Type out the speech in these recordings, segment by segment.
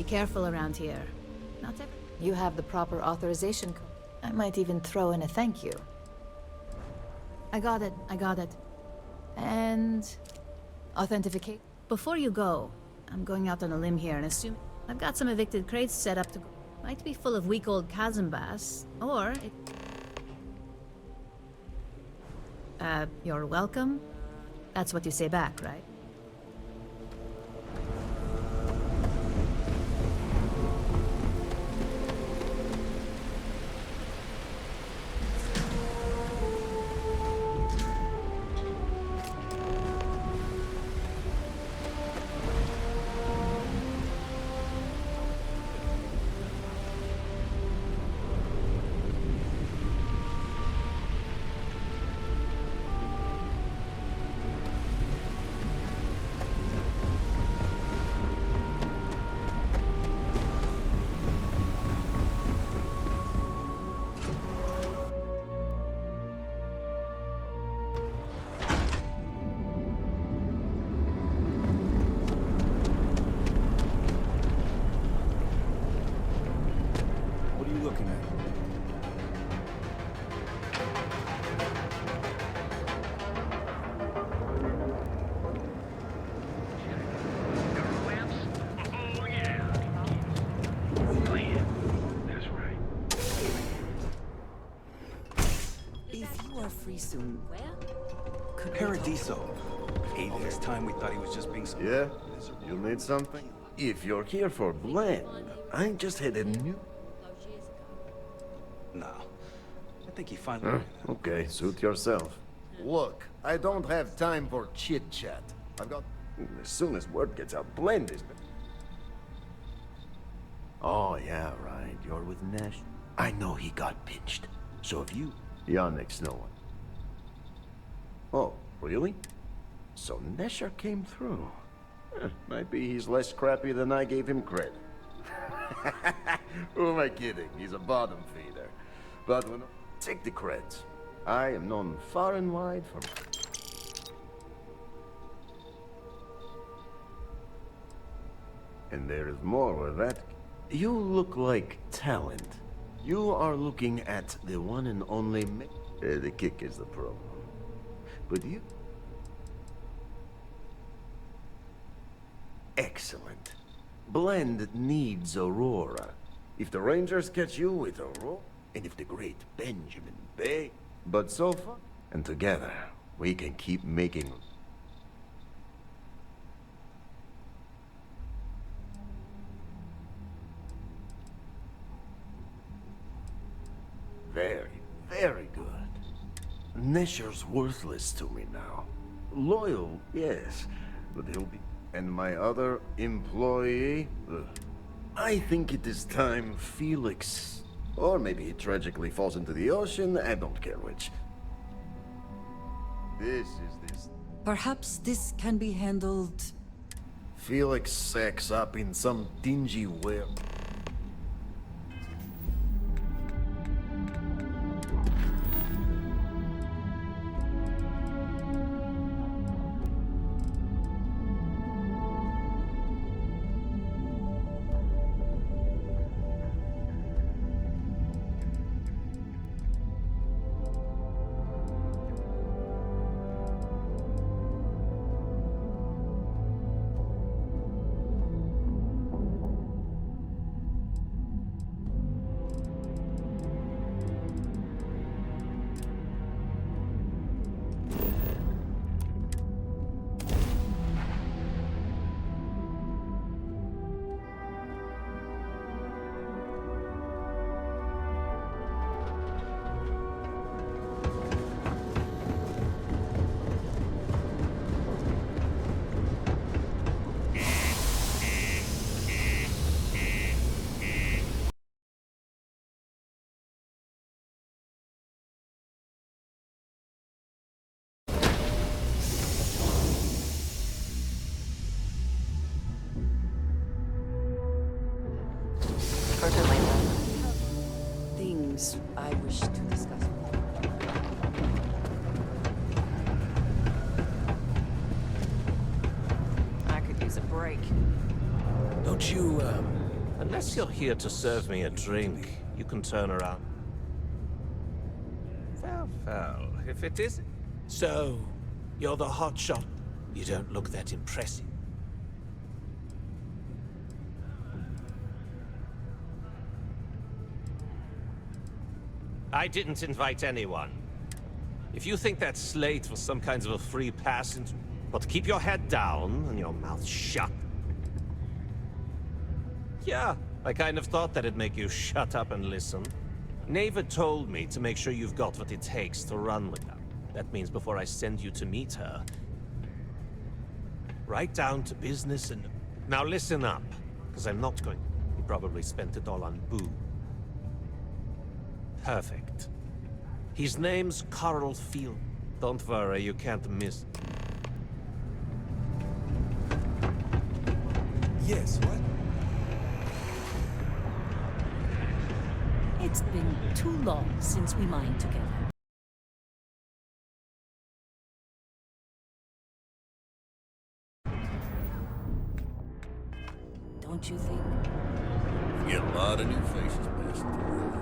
careful around here. Not every... You have the proper authorization code. I might even throw in a thank you. I got it. And... authenticate. Before you go, I'm going out on a limb here and assume... I've got some evicted crates set up to go. Might be full of weak old chasm bass, or it... you're welcome? That's what you say back, right? Free soon. Where? Paradiso. Hey, all this time we thought he was just being so... Yeah? You need something? If you're here for blend, I just had a new... No. I think he finally... Okay, suit yourself. Look, I don't have time for chit-chat. I've got... As soon as word gets out, blend is... Oh, yeah, right. You're with Nash. I know he got pinched. So if you... Yannick's no one. Oh, really? So Nesher came through. Might be he's less crappy than I gave him credit. Who am I kidding? He's a bottom feeder. But when... Take the creds. I am known far and wide for... And there is more where that... You look like talent. You are looking at the one and only... the kick is the problem. But you... Excellent. Blend needs Aurora. If the Rangers catch you with Aurora, and if the great Benjamin Bay... But so far, and together, we can keep making... Very, very good. Nesher's worthless to me now. Loyal, yes, but he'll be... And my other employee? Ugh. I think it is time Felix... Or maybe he tragically falls into the ocean, I don't care which. This. Perhaps this can be handled... Felix sacks up in some dingy web. Things I wish to discuss. I could use a break. Don't you, Unless you're here to serve me a drink, you can turn around. Well, if it is... So, you're the hotshot. You don't look that impressive. I didn't invite anyone. If you think that slate was some kind of a free pass, but keep your head down and your mouth shut. Yeah, I kind of thought that'd make you shut up and listen. Neva told me to make sure you've got what it takes to run with them. That means before I send you to meet her, right down to business and... Now listen up, because I'm not going... You probably spent it all on booze. Perfect. His name's Carl Field. Don't worry, you can't miss. Yes, what? It's been too long since we mined together. Don't you think? Get a lot of new faces passing through.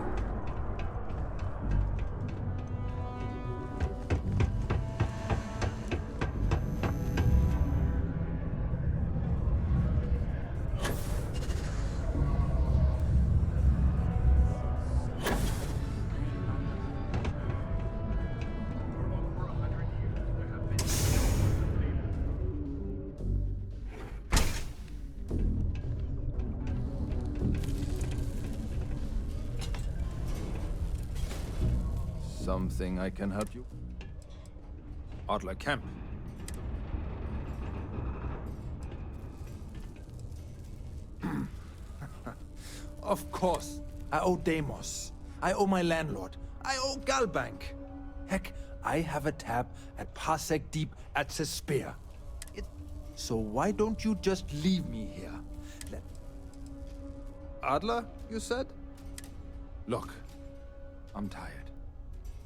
Something I can help you? Adler Camp. Of course. I owe Deimos. I owe my landlord. I owe Galbank. Heck, I have a tab at Parsec Deep at the Spear. So why don't you just leave me here? Adler, you said? Look, I'm tired.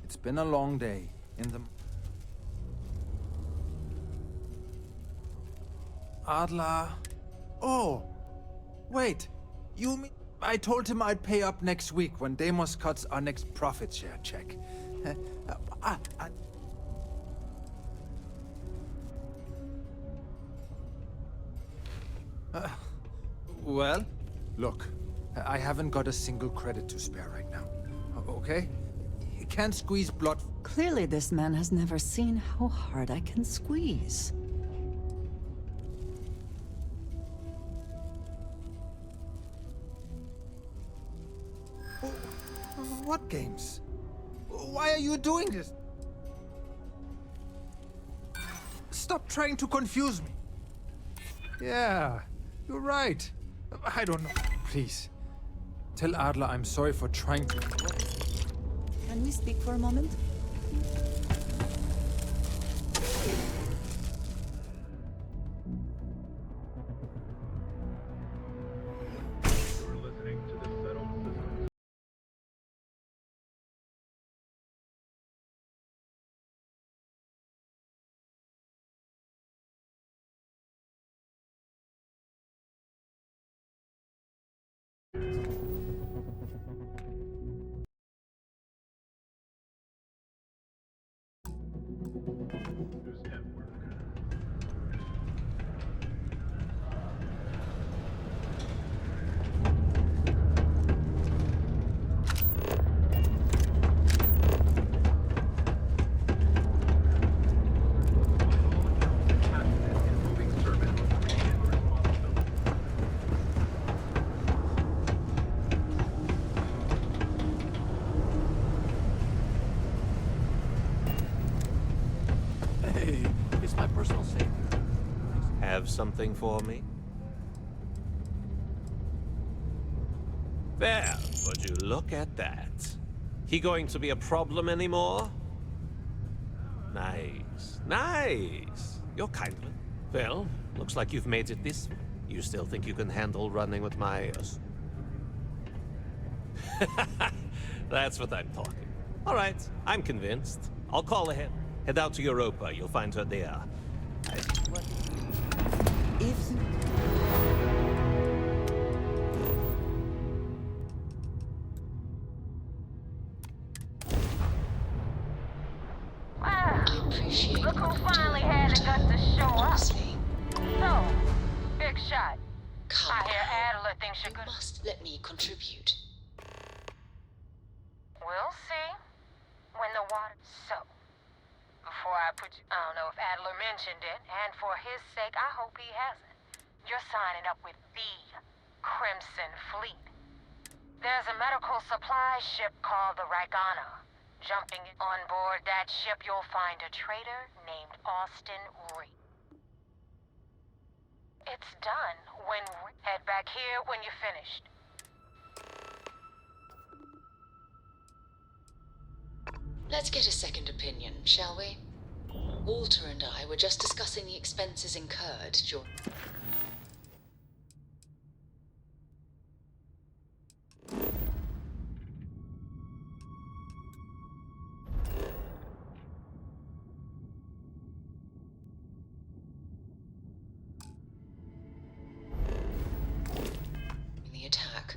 It's been a long day in the... Adler... Oh! Wait, you mean... I told him I'd pay up next week when Deimos cuts our next profit share check. Well, look, I haven't got a single credit to spare right now, okay? You can't squeeze blood... Clearly this man has never seen how hard I can squeeze. What games? Why are you doing this? Stop trying to confuse me. Yeah, you're right. I don't know. Please, tell Adler I'm sorry for trying to... Can we speak for a moment? Have something for me? There, would you look at that? He going to be a problem anymore? Nice, nice. You're kind of... Well, looks like you've made it this... You still think you can handle running with my... That's what I'm talking. All right, I'm convinced. I'll call ahead. Head out to Europa. You'll find her there. If you... I appreciate Look what who you're finally doing, had the Walter. guts to show up. Honestly, So, big shot. come I hear now. Adler thinks you're You good. must let me contribute. We'll see. When the water... So, before I put you... I don't know if Adler mentioned it, and for his sake, I hope he hasn't. You're signing up with the Crimson Fleet. There's a medical supply ship called the Ragana. Jumping on board that ship, you'll find a traitor named Austin Reed. It's done when... Head back here when you're finished. Let's get a second opinion, shall we? Walter and I were just discussing the expenses incurred during... the attack.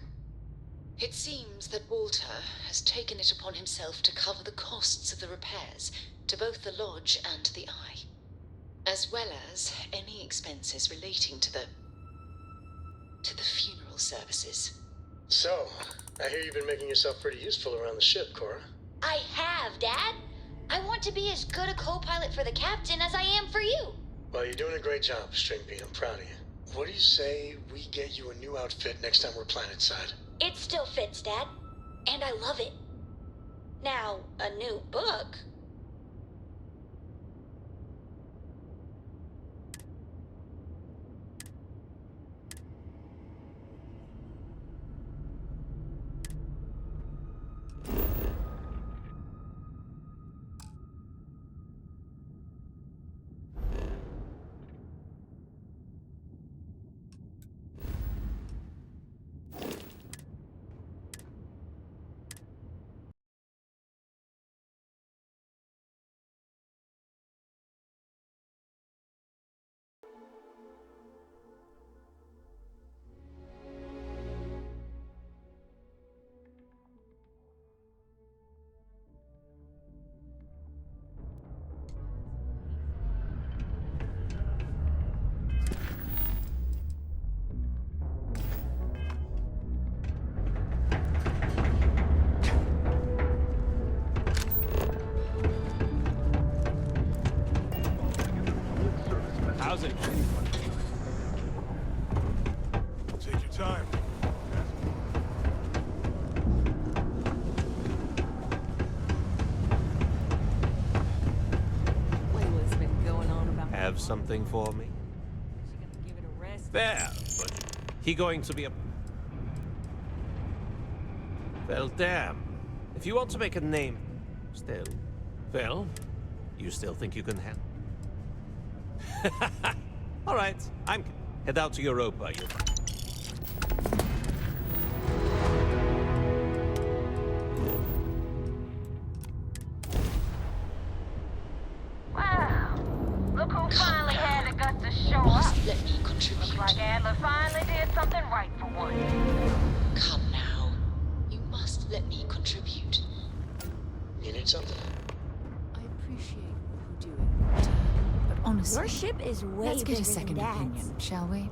It seems that Walter has taken it upon himself to cover the costs of the repairs to both the lodge and the Eye, as well as any expenses relating to the funeral services. So, I hear you've been making yourself pretty useful around the ship, Cora. I have, Dad. I want to be as good a co-pilot for the captain as I am for you. Well, you're doing a great job, Stringbean. I'm proud of you. What do you say we get you a new outfit next time we're planetside? It still fits, Dad. And I love it. Now, a new book. How's it? Take your time. Layla's been going on about... Have something for me? Give it a rest. Fair, but he going to be a... Well, damn. If you want to make a name... Still... Well, you still think you can handle... All right, head out to Europa. Wow. Look who finally had the guts to show up. Must let me contribute. Looks like Adler finally did something right for once. Come now. You must let me contribute. You need something? I appreciate what you're doing, but honestly, Your ship is way let's get bigger a second than Dad's. opinion, shall we?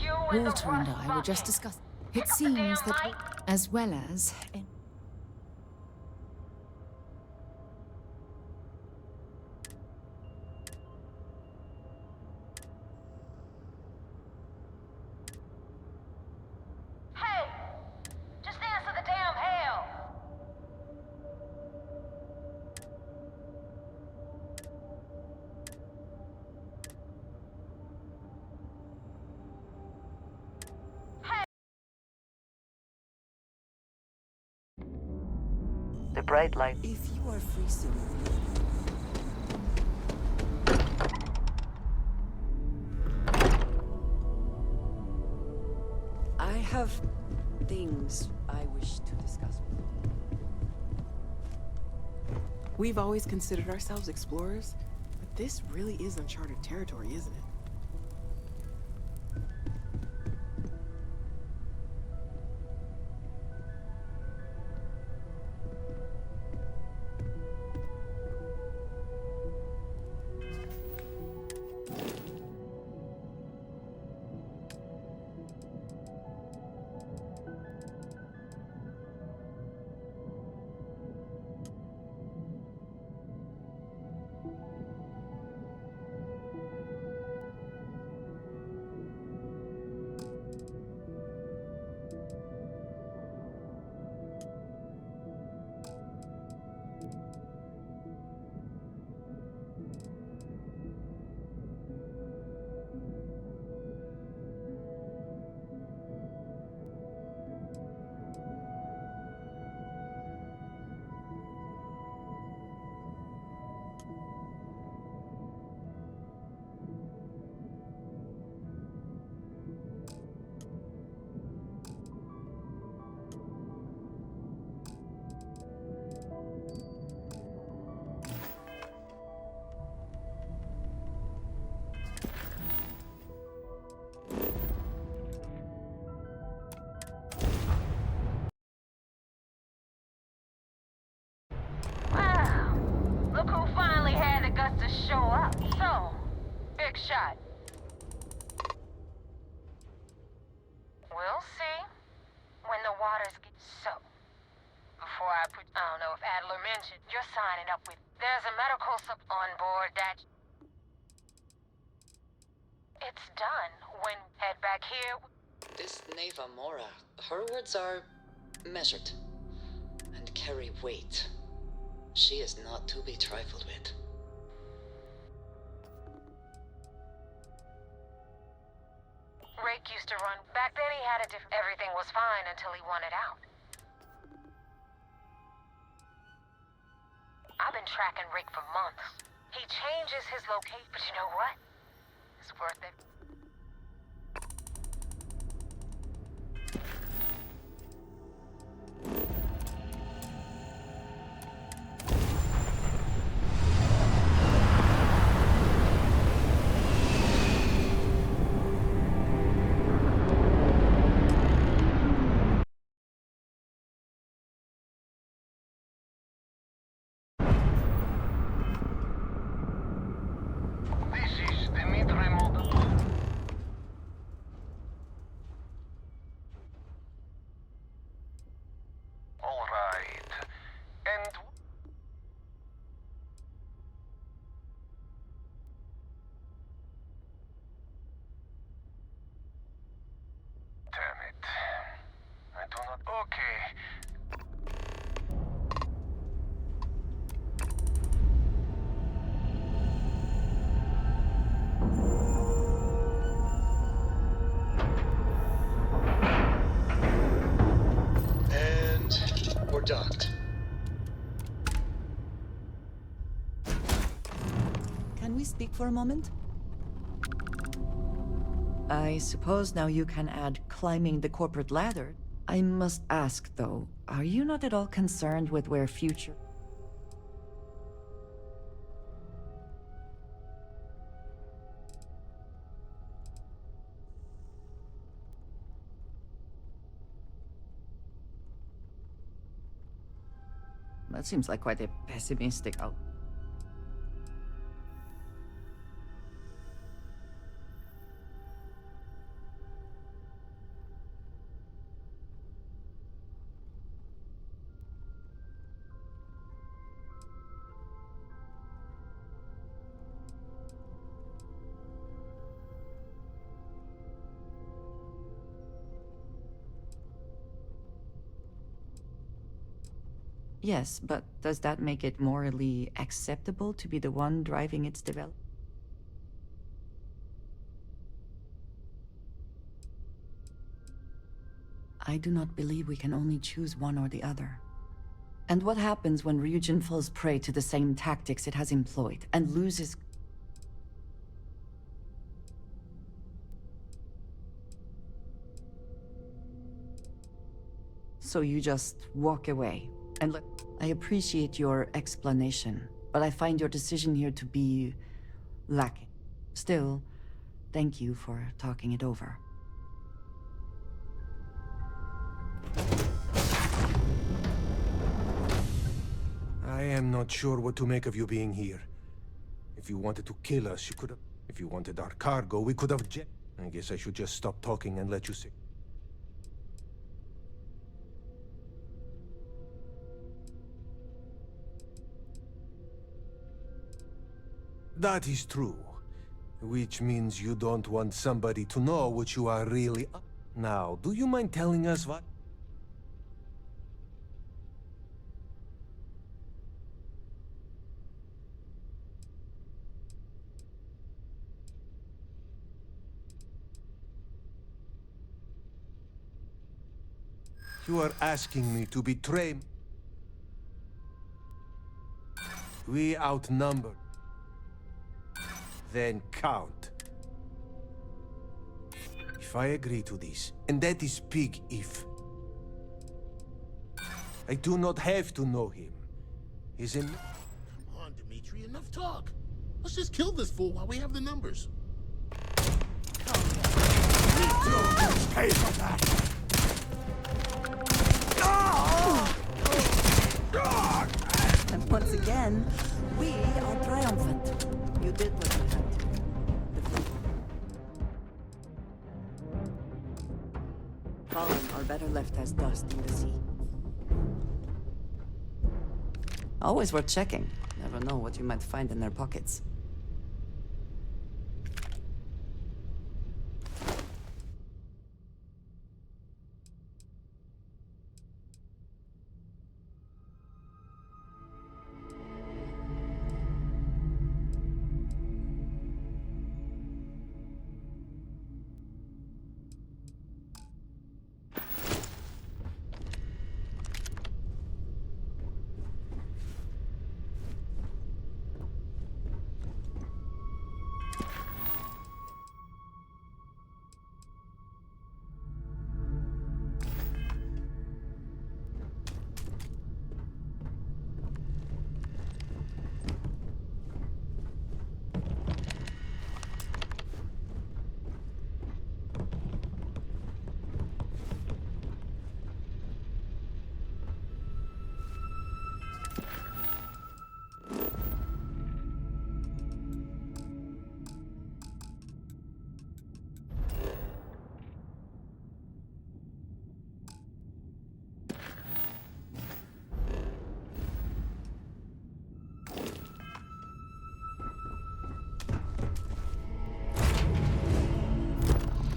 You and the Walter and rust I were just bucket. discussing. Pick It up the damn seems that, light. as well as. Hey! Just answer the damn hail! The bright light. If you are free soon, I have things I wish to discuss with you. We've always considered ourselves explorers, but this really is uncharted territory, isn't it? to show up. So, big shot. We'll see when the waters get so. Before I don't know if Adler mentioned, you're signing up with. There's a medical on board that. It's done. When head back here. This Neva Mora, her words are measured and carry weight. She is not to be trifled with. Rake used to run. Back then he had a different. Everything was fine until he wanted out. I've been tracking Rick for months. He changes his location, but you know what? It's worth it. We're docked. Can we speak for a moment? I suppose now you can add climbing the corporate ladder. I must ask, though, are you not at all concerned with where future... That seems like quite a pessimistic out. Yes, but does that make it morally acceptable to be the one driving its development? I do not believe we can only choose one or the other. And what happens when Ryujin falls prey to the same tactics it has employed and loses... So you just walk away and let... I appreciate your explanation, but I find your decision here to be... lacking. Still, thank you for talking it over. I am not sure what to make of you being here. If you wanted to kill us, you could have... If you wanted our cargo, we could have I guess I should just stop talking and let you sit. That is true. Which means you don't want somebody to know what you are really up. Now, do you mind telling us what? You are asking me to betray... We outnumber. Then count. If I agree to this, and that is big if. I do not have to know him. He's in... Come on, Dimitri, enough talk. Let's just kill this fool while we have the numbers. Pay for that! And once again, we are triumphant. better left as dust in the sea. Always worth checking. Never know what you might find in their pockets.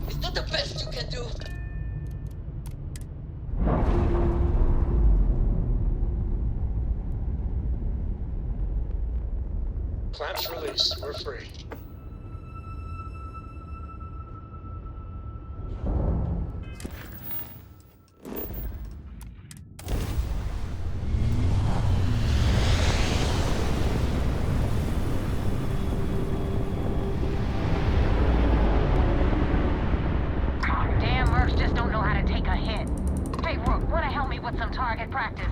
Is that the best you can do? Clamps released. We're free. Damn mercs just don't know how to take a hit. Hey, Rook, wanna help me with some target practice?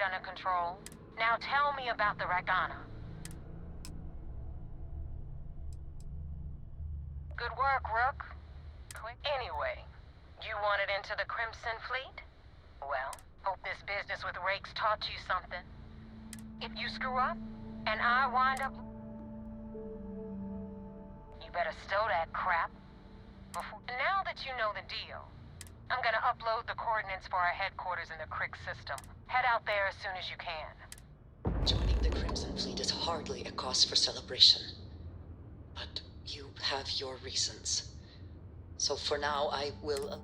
under control. Now tell me about the Ragana. Good work, Rook. Quick. Anyway, you wanted into the Crimson Fleet? Well, hope this business with Rakes taught you something. If you screw up, and I wind up... You better stow that crap. Now that you know the deal, I'm gonna upload the coordinates for our headquarters in the Crick system. Head out there as soon as you can. Joining the Crimson Fleet is hardly a cause for celebration. But you have your reasons. So for now, I will...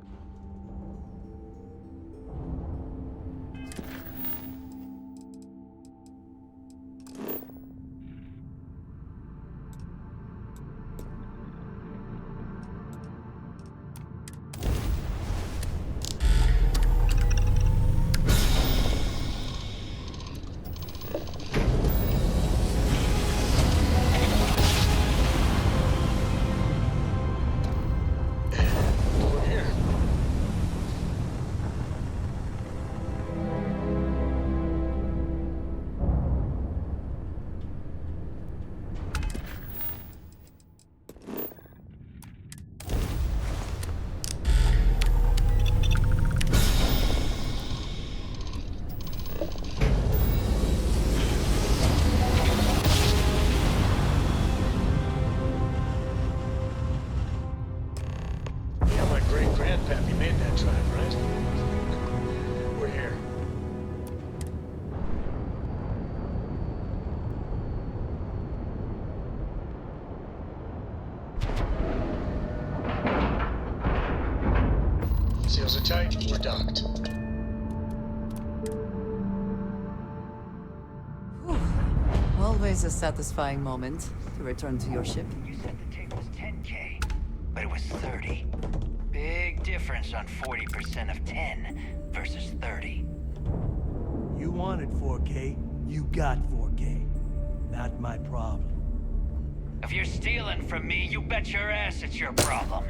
Grandpappy made that drive, right? We're here. Seals are tight. We're docked. Whew. Always a satisfying moment to return to your ship. You said the tape was 10K, but it was 30. Big difference on 40% of 10 versus 30. You wanted 4K, you got 4K. Not my problem. If you're stealing from me, you bet your ass it's your problem.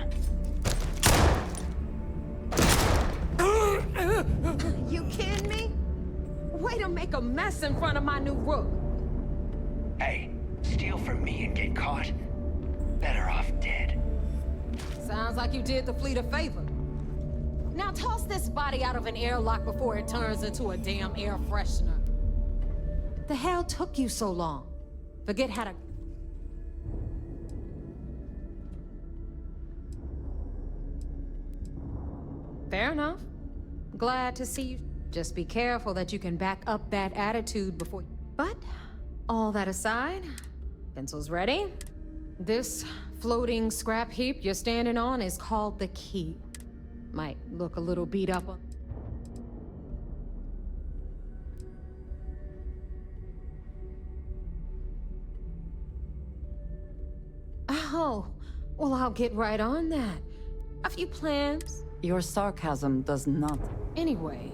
You kidding me? Way to make a mess in front of my new Rook. Hey, steal from me and get caught. Better off dead. Sounds like you did the fleet a favor. Now toss this body out of an airlock before it turns into a damn air freshener. The hell took you so long? Forget how to... Fair enough. Glad to see you. Just be careful that you can back up that attitude before... But, all that aside, pencils ready? This floating scrap heap you're standing on is called the Key. Might look a little beat up on... Oh, well, I'll get right on that. A few plans. Your sarcasm does not... Anyway,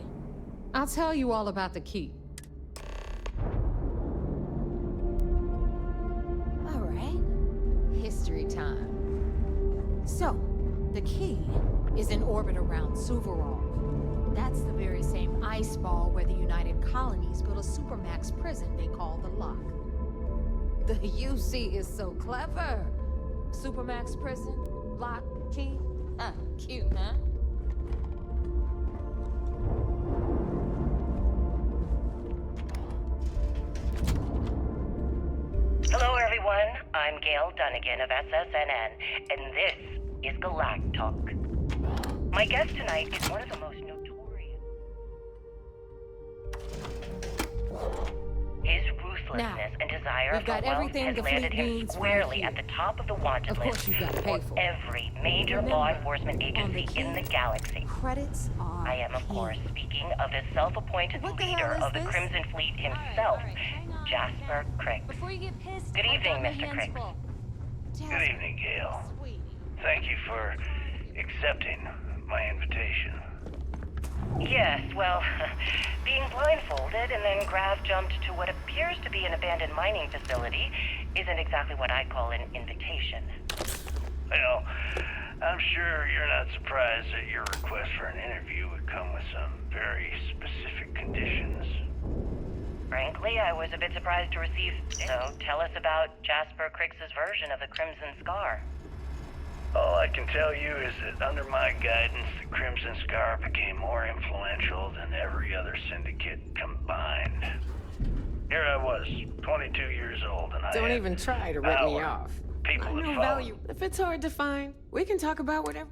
I'll tell you all about the Key. All right, history time. So, the Key is in orbit around Suvorov. That's the very same ice ball where the United Colonies built a supermax prison they call the Lock. The UC is so clever. Supermax prison, Lock, Key. Ah, cute, huh? Hello, everyone. I'm Gail Dunnigan of SSNN, and this is Galactalk. My guest tonight is one of the most notorious. His ruthlessness and desire for wealth has landed him squarely at the top of the wanted list for every major law enforcement agency in the galaxy. Credits are I am, of course, speaking of the self-appointed leader of the Crimson Fleet himself, Jasper Crick. Before you get pissed, Good evening, Mr. Crick. Good evening, Gail. Thank you for accepting my invitation. Yes, well, being blindfolded and then grav jumped to what appears to be an abandoned mining facility isn't exactly what I call an invitation. Well, I'm sure you're not surprised that your request for an interview would come with some very specific conditions. Frankly, I was a bit surprised to receive. So tell us about Jasper Crix's version of the Crimson Scar. All I can tell you is that under my guidance, the Crimson Scar became more influential than every other syndicate combined. Here I was, 22 years old, and I Don't had even try to rip me power, off. people I that know followed. value. If it's hard to find, we can talk about whatever.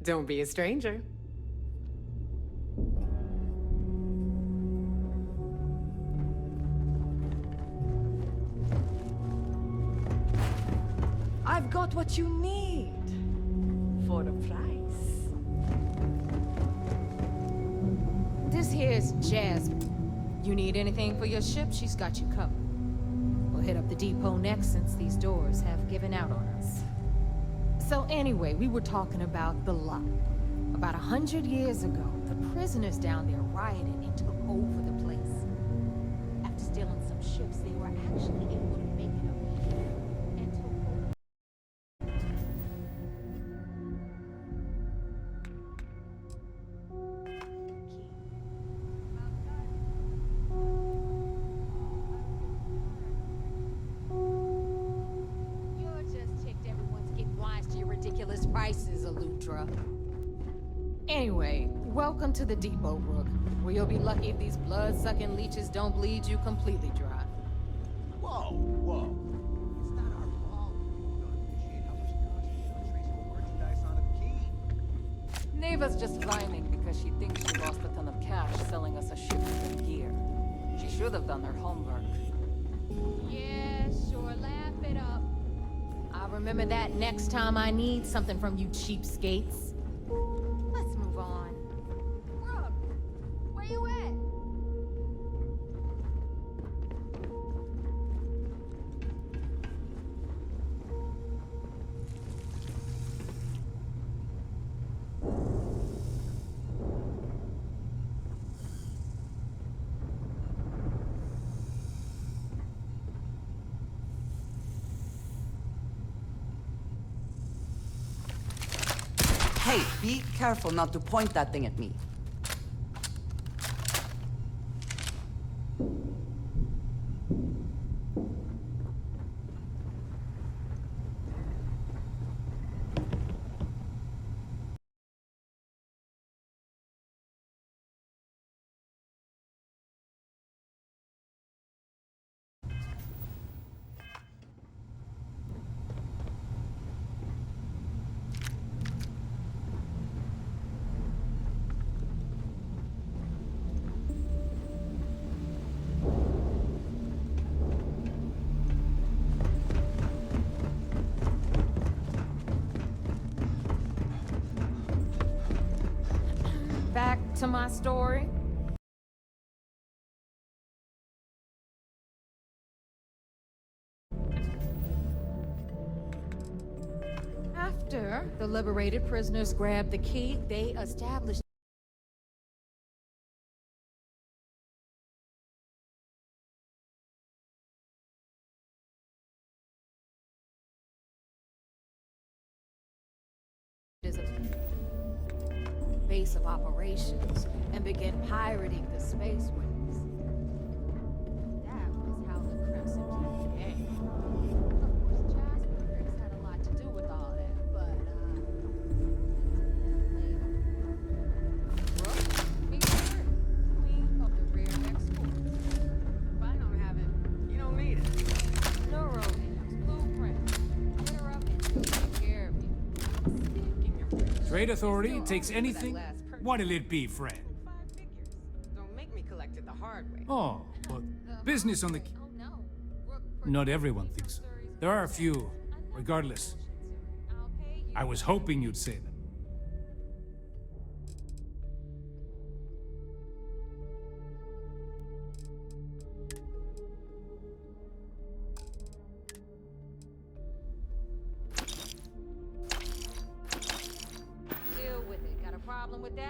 Don't be a stranger. I've got what you need. For a price. This here's Jasmine. You need anything for your ship, she's got you covered. We'll hit up the depot next since these doors have given out on us. So anyway, we were talking about the lot. About 100 years ago, the prisoners down there rioted and took over the place. After stealing some ships, they were actually able to make it up here and took over. You're just ticked everyone's getting wise to your ridiculous prices, Elutra. Anyway, welcome to the depot, Rook, where you'll be lucky if these blood-sucking leeches don't bleed you completely dry. Whoa, whoa. It's not our fault. You don't appreciate how much it costs to get untraceable merchandise onto the key. Neva's just whining because she thinks she lost a ton of cash selling us a shipment of gear. She should have done her homework. Yeah, sure, laugh it up. I'll remember that next time I need something from you cheapskates. Let's move on. Brooke, where you at? Hey, be careful not to point that thing at me. Back to my story. After the liberated prisoners grabbed the key, they established as a base of operations and began pirating the spaceways. That was how the Crimson began. Of course, Jasper Cricks had a lot to do with all that, but Brooke, meet her, Queen of the Rare Exports. If I don't have it, you don't need it. Neurohams, blueprints. Hit her up and she'll take care of you. Trade Authority takes anything? What'll it be, friend? Don't make me collect it the hard way. Oh, but business on the... Not everyone thinks so. There are a few. Regardless, I was hoping you'd say that.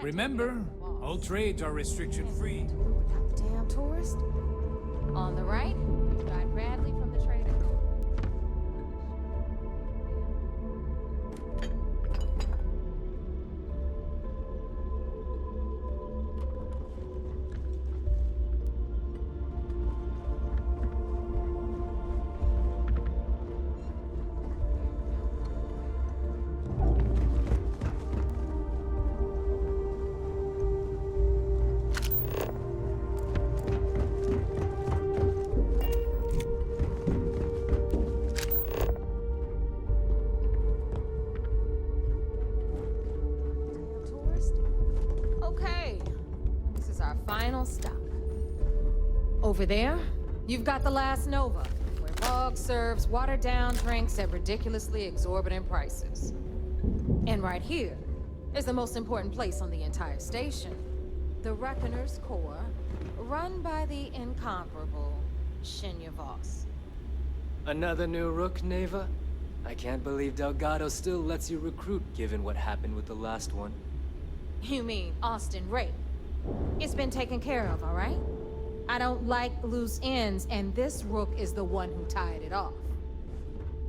Remember, all trades are restriction-free. Damn tourist. On the right, we've got Bradley from the Trader. Final stop. Over there, you've got the last Nova, where Vogue serves watered-down drinks at ridiculously exorbitant prices. And right here is the most important place on the entire station, the Reckoner's Core, run by the incomparable Shinya Voss. Another new rook, Neva? I can't believe Delgado still lets you recruit, given what happened with the last one. You mean Austin Ray? It's been taken care of, all right? I don't like loose ends, and this rook is the one who tied it off.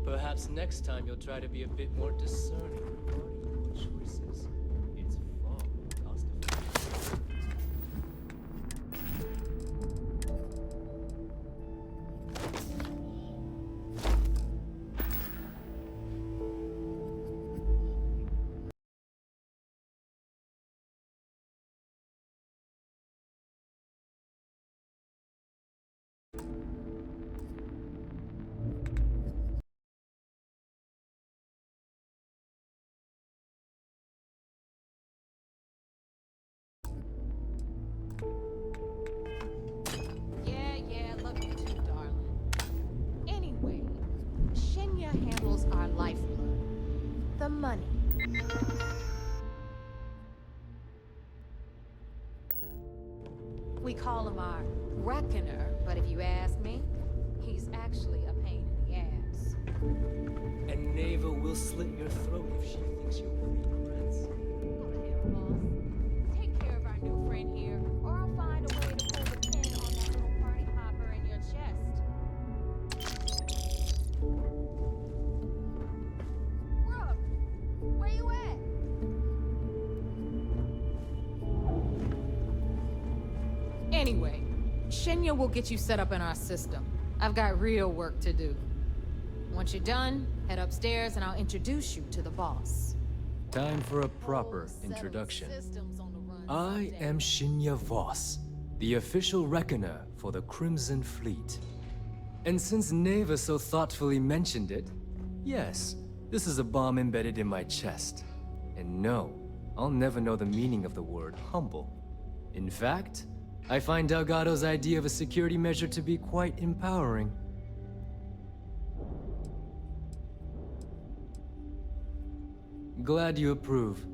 Perhaps next time you'll try to be a bit more discerning regarding your choices. It's far more cost-effective. Yeah, love you too, darling. Anyway, Shinya handles our lifeblood. The money. We call him our Reckoner, but if you ask me, he's actually a pain in the ass. And Neva will slit your throat if she thinks you'll reap regrets. Go to hell, boss. Take care of our new friend here, or I'll find a way to pull the pin on that little party popper in your chest. Rook, where you at? Anyway, Shinya will get you set up in our system. I've got real work to do. Once you're done, head upstairs and I'll introduce you to the boss. Time for a proper introduction. I am Shinya Voss, the official reckoner for the Crimson Fleet. And since Neva so thoughtfully mentioned it, yes, this is a bomb embedded in my chest. And no, I'll never know the meaning of the word humble. In fact, I find Delgado's idea of a security measure to be quite empowering. Glad you approve.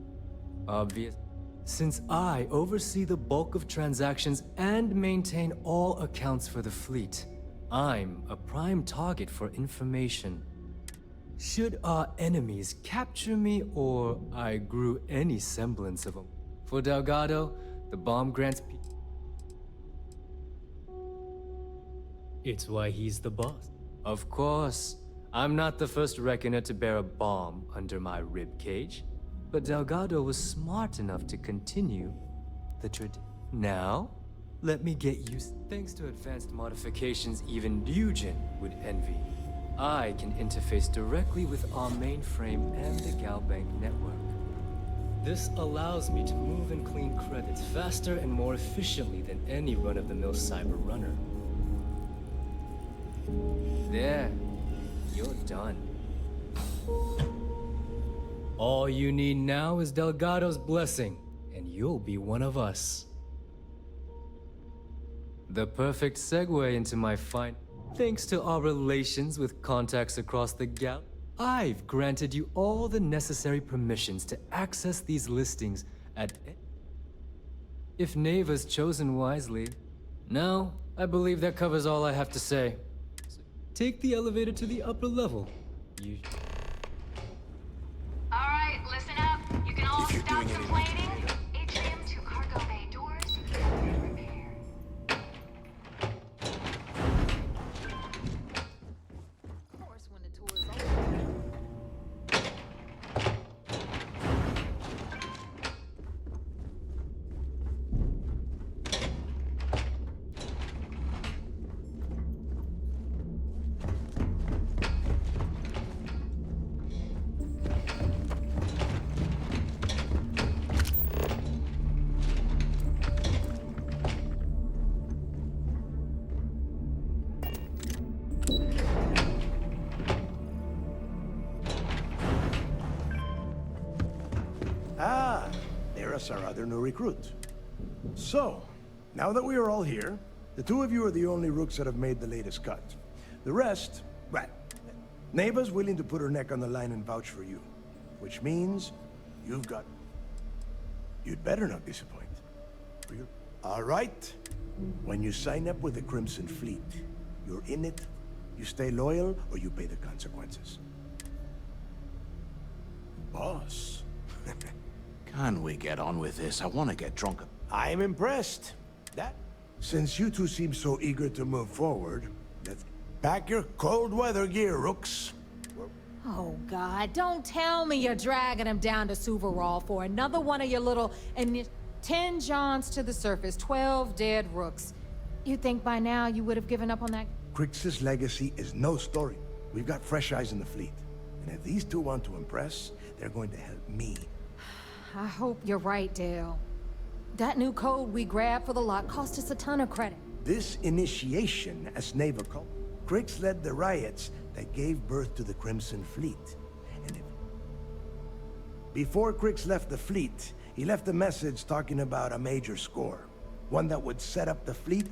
Obvious. Since I oversee the bulk of transactions and maintain all accounts for the fleet, I'm a prime target for information. Should our enemies capture me or I grew any semblance of them? For Delgado, the bomb grants It's why he's the boss. Of course. I'm not the first reckoner to bear a bomb under my rib cage, but Delgado was smart enough to continue the tradition. Now, let me get used. Thanks to advanced modifications even Eugen would envy, I can interface directly with our mainframe and the Galbank network. This allows me to move and clean credits faster and more efficiently than any run-of-the-mill cyber runner. There, you're done. All you need now is Delgado's blessing, and you'll be one of us. The perfect segue into my find. Thanks to our relations with contacts across the gal, I've granted you all the necessary permissions to access these listings at... If Neva's chosen wisely. Now, I believe that covers all I have to say. So take the elevator to the upper level. Alright, listen up. You can all stop complaining. Atrium to cargo bay doors. Repair. Of course, when the tour is over. Ah, there's our other new recruit. So, now that we are all here, the two of you are the only rooks that have made the latest cut. The rest, well, Neva's willing to put her neck on the line and vouch for you. Which means you've got... You'd better not disappoint. All right. When you sign up with the Crimson Fleet, you're in it, you stay loyal, or you pay the consequences. Boss. Can we get on with this? I want to get drunk. I'm impressed. Since you two seem so eager to move forward, let's pack your cold weather gear, rooks. Oh, God, don't tell me you're dragging him down to Suvarall for another one of your little... 10 Johns to the surface, 12 dead rooks. You'd think by now you would have given up on that... Crix's legacy is no story. We've got fresh eyes in the fleet. And if these two want to impress, they're going to help me. I hope you're right, Dale. That new code we grabbed for the lot cost us a ton of credit. This initiation, as Neva called, Crix led the riots that gave birth to the Crimson Fleet. And before Crix left the fleet, he left a message talking about a major score. One that would set up the fleet.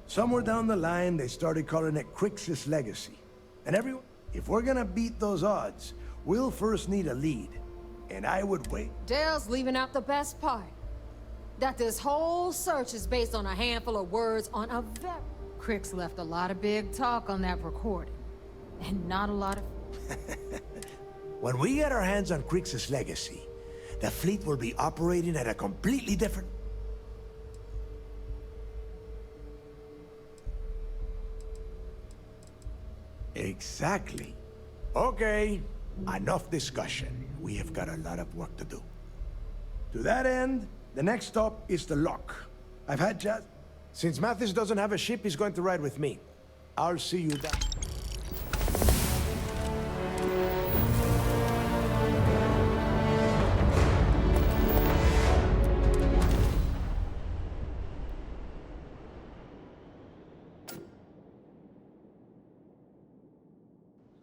Somewhere down the line, they started calling it Crix's legacy. And everyone, if we're gonna beat those odds, we'll first need a lead. And I would wait. Dale's leaving out the best part. That this whole search is based on a handful of words on a very... Crix left a lot of big talk on that recording. And not a lot of... When we get our hands on Crix's legacy, the fleet will be operating at a completely different... Exactly. Okay, enough discussion. We have got a lot of work to do. To that end, the next stop is the lock. I've had just... Since Mathis doesn't have a ship, he's going to ride with me. I'll see you down.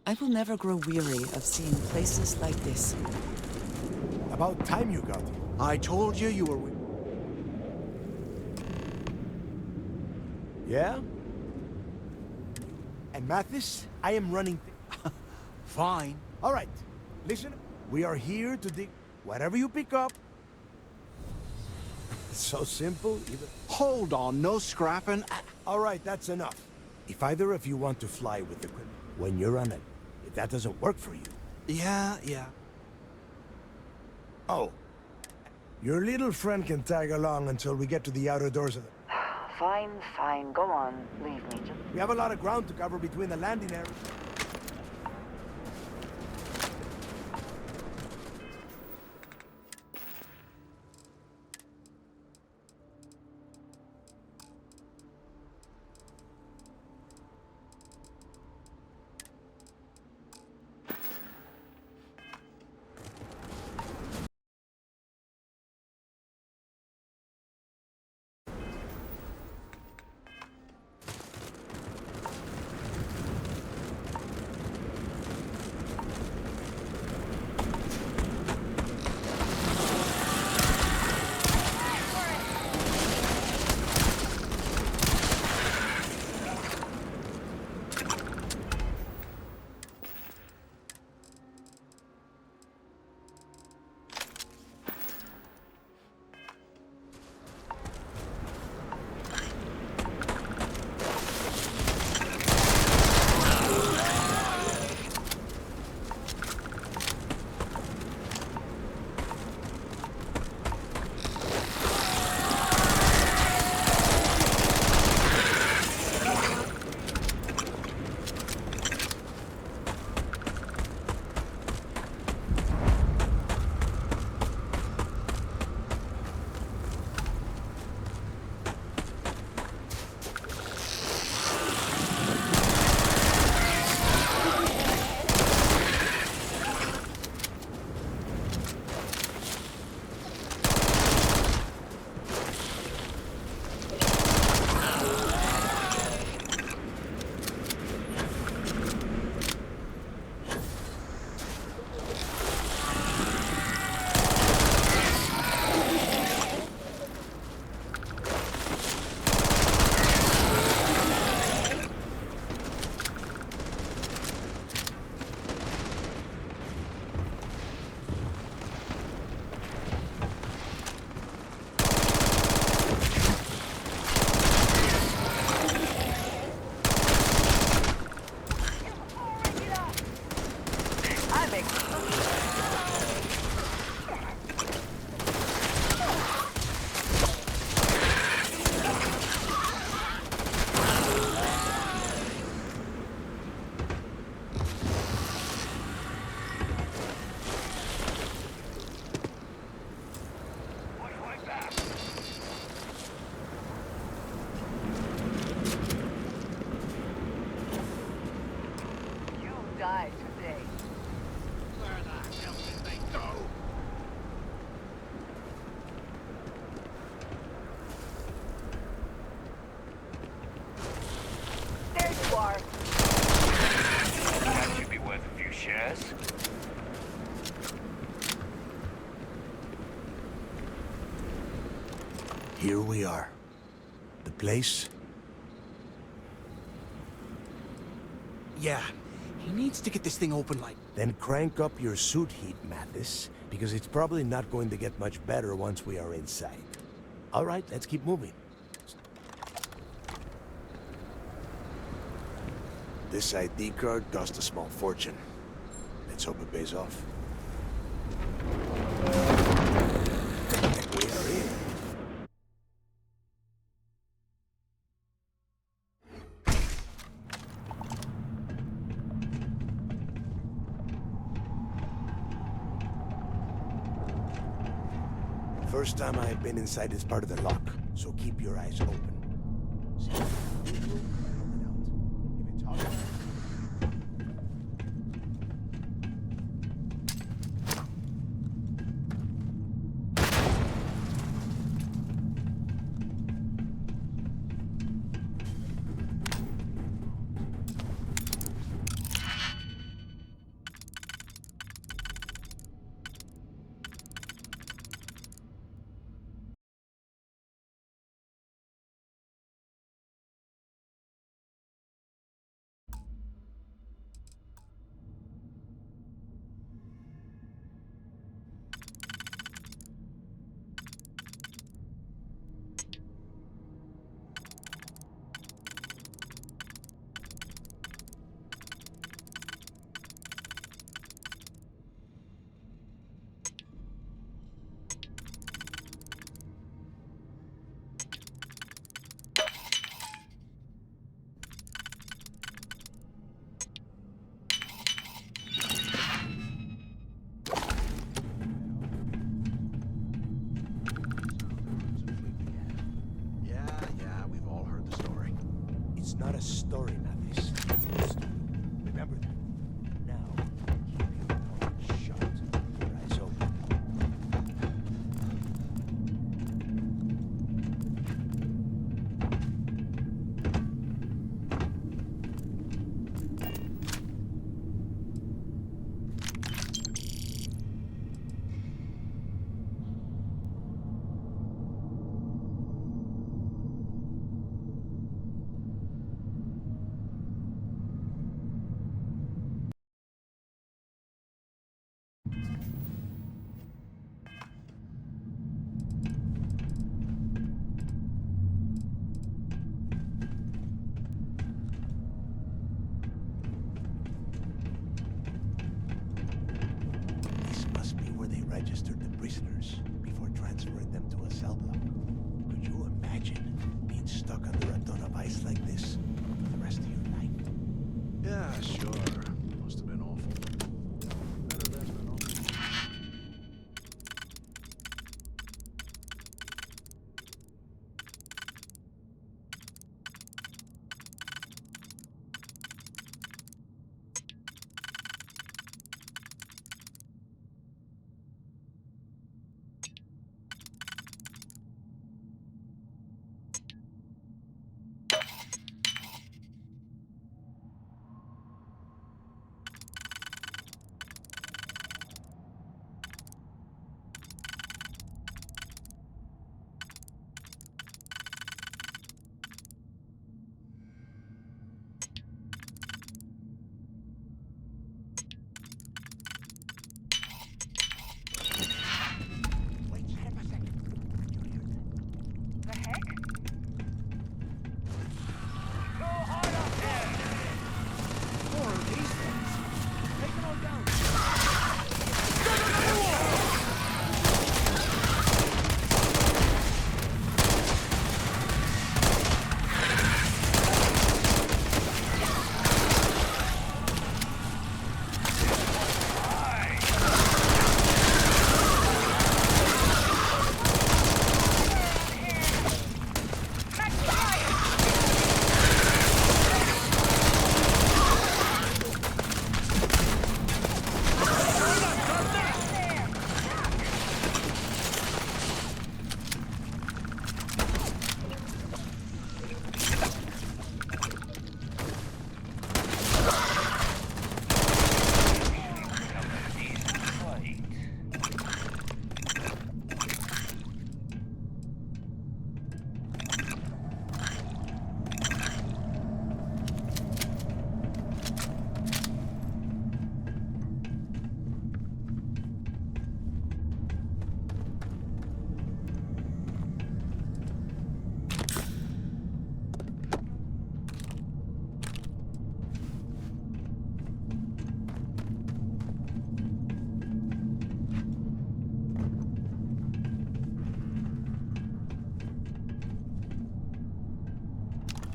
I will never grow weary of seeing places like this. About time you got here. I told you you were... Yeah? And Mathis, I am running... Fine. All right, listen. We are here to dig... Whatever you pick up... So simple, even... Hold on, no scrapping. All right, that's enough. If either of you want to fly with the... When you're on it, if that doesn't work for you, Yeah. Oh. Your little friend can tag along until we get to the outer doors of the... Fine. Go on. Leave me. Just... We have a lot of ground to cover between the landing areas. That should be worth a few shares. Here we are. The place? Yeah. He needs to get this thing open like... Then crank up your suit heat, Mathis, because it's probably not going to get much better once we are inside. All right, let's keep moving. This ID card cost a small fortune. Let's hope it pays off. We are in. First time I have been inside this part of the lock, so keep your eyes open. registered the prisoners before transferring them to a cell block. Could you imagine being stuck under a ton of ice like this for the rest of your life? Yeah, sure. Must have been awful. Better that than awful.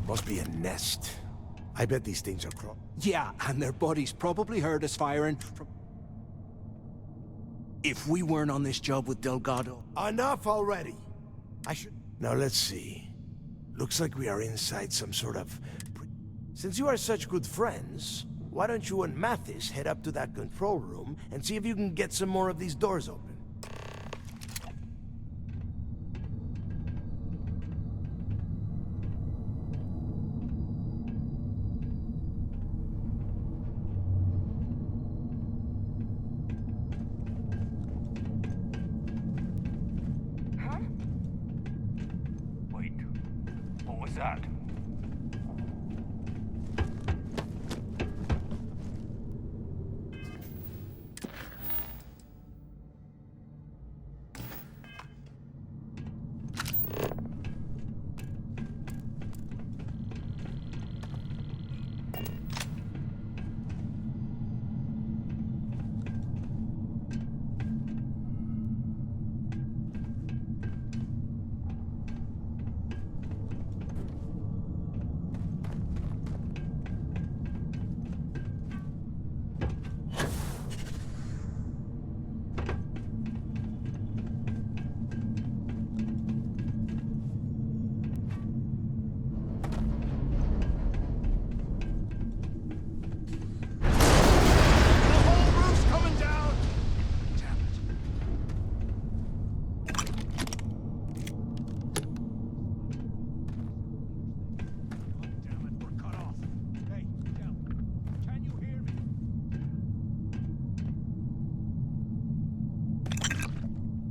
Must be a nest. I bet these things are Yeah, and their buddies probably heard us firing from... If we weren't on this job with Delgado... Enough already! I should... Now let's see. Looks like we are inside some sort of... Since you are such good friends, why don't you and Mathis head up to that control room and see if you can get some more of these doors open? That.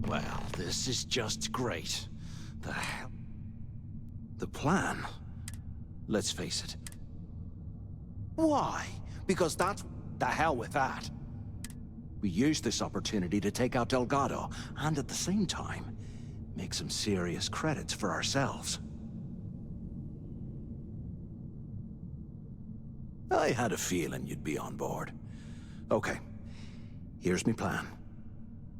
Well, this is just great. The hell... The plan? Let's face it. Why? Because that's... The hell with that. We use this opportunity to take out Delgado, and at the same time, make some serious credits for ourselves. I had a feeling you'd be on board. Okay, here's my plan.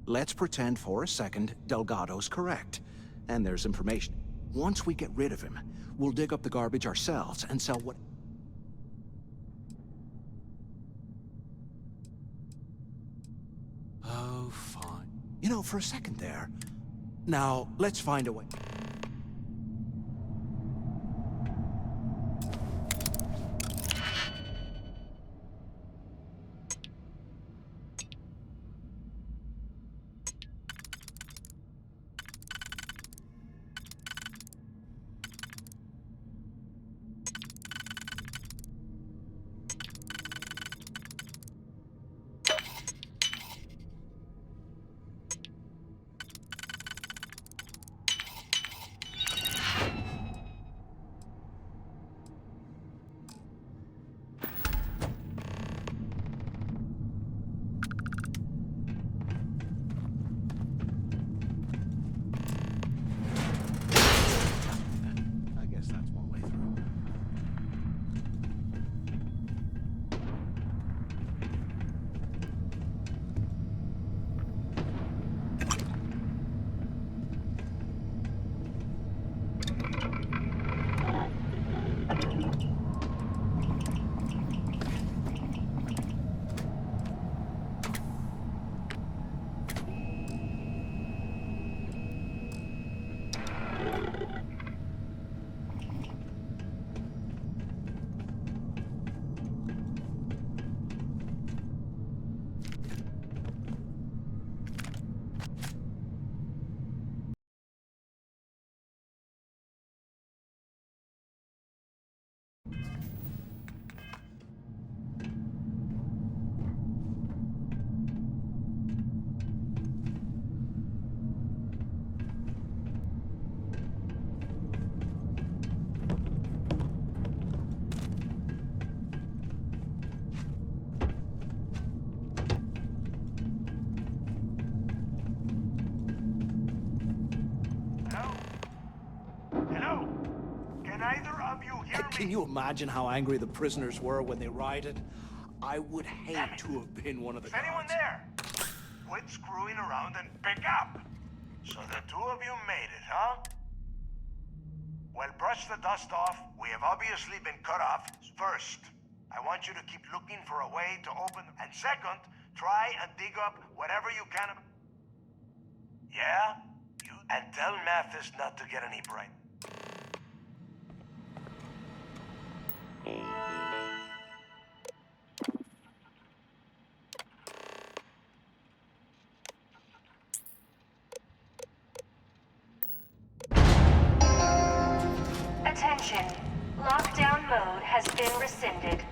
let's pretend for a second Delgado's correct, and there's information. Once we get rid of him, we'll dig up the garbage ourselves and sell what... Oh, fine. You know, for a second there. Now, let's find a way. I guess that's one way through. Hello? Can either of you hear me? Can you imagine how angry the prisoners were when they rioted? I would hate to have been one of the Is anyone guards. there? Quit screwing around and pick up! So the two of you made it, huh? Well, brush the dust off. We have obviously been cut off. First, I want you to keep looking for a way to open them. And second, try and dig up whatever you can. Yeah? And tell Mathis not to get any bright. Attention. Lockdown mode has been rescinded.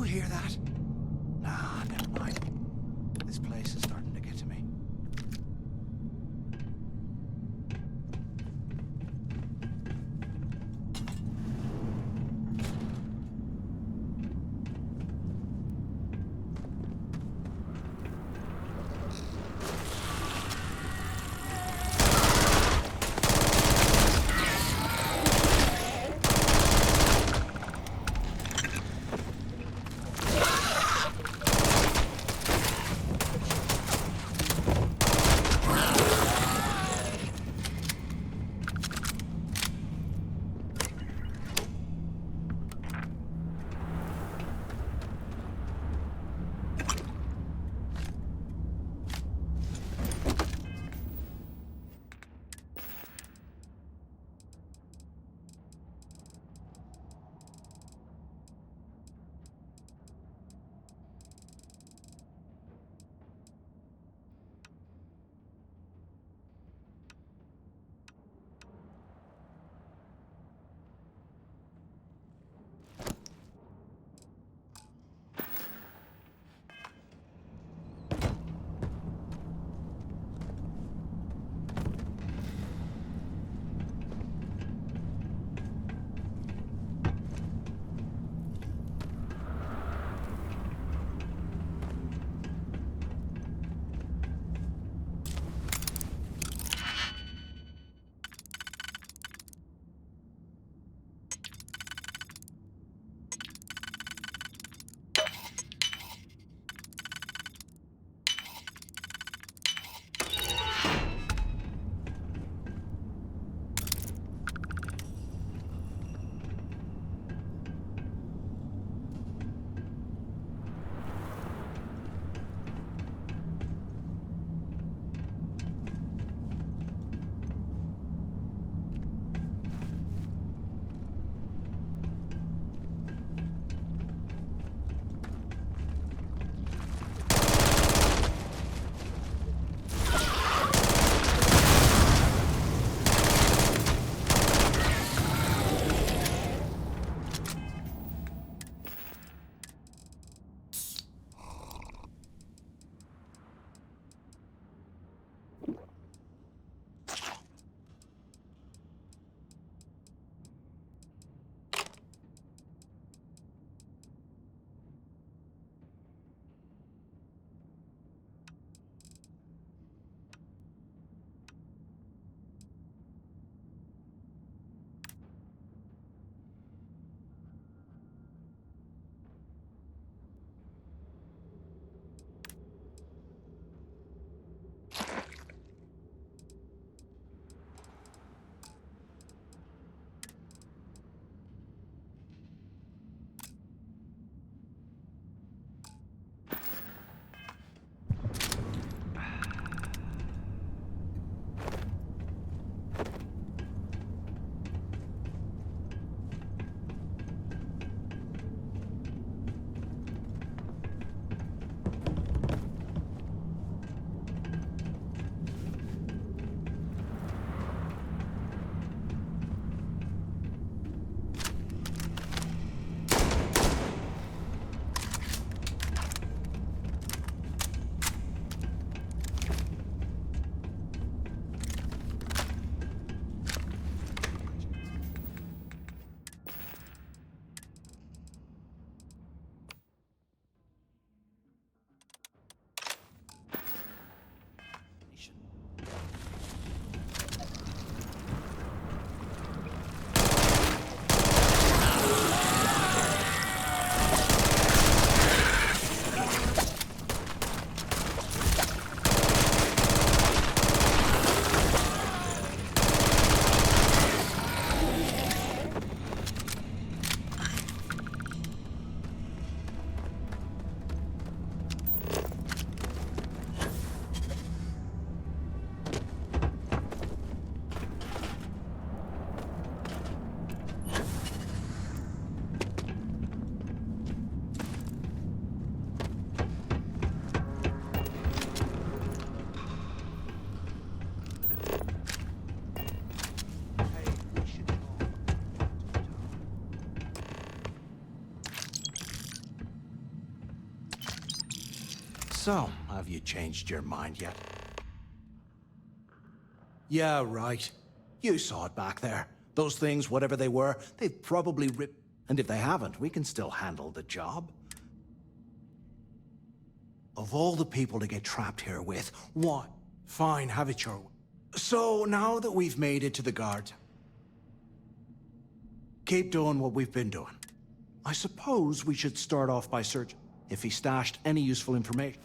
hear that? Nah, never mind. This place is starting to get to me. So, have you changed your mind yet? Yeah, right. You saw it back there. Those things, whatever they were, they've probably ripped... And if they haven't, we can still handle the job. Of all the people to get trapped here with, what? Fine, have it your way. So, now that we've made it to the guard, keep doing what we've been doing. I suppose we should start off by searching if he stashed any useful information.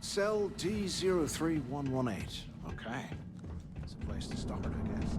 Cell D03118. Okay. That's a place to start, I guess.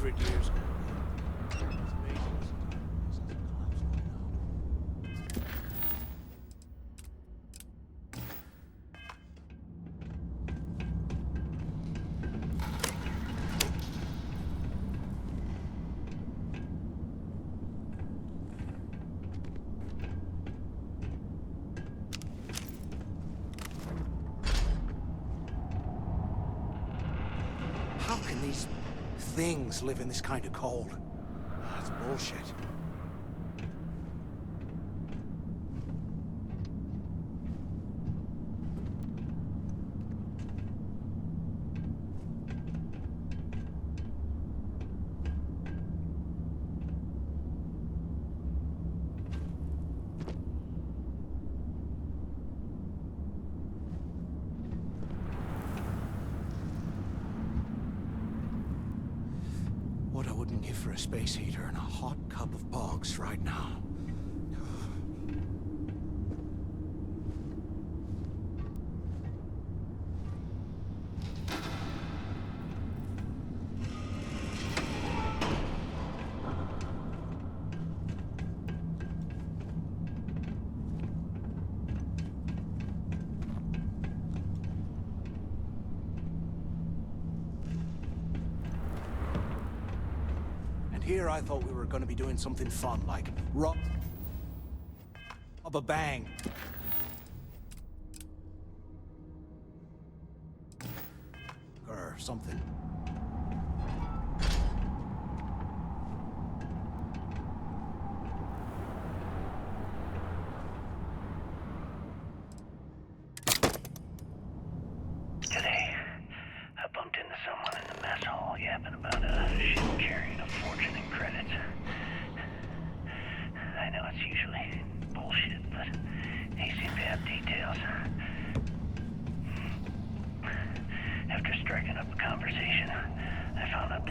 Years ago. How can these things live in this kind of cold? That's bullshit. What I wouldn't give for a space heater and a hot cup of bogs right now. Here I thought we were going to be doing something fun, like rob a bang. Or something.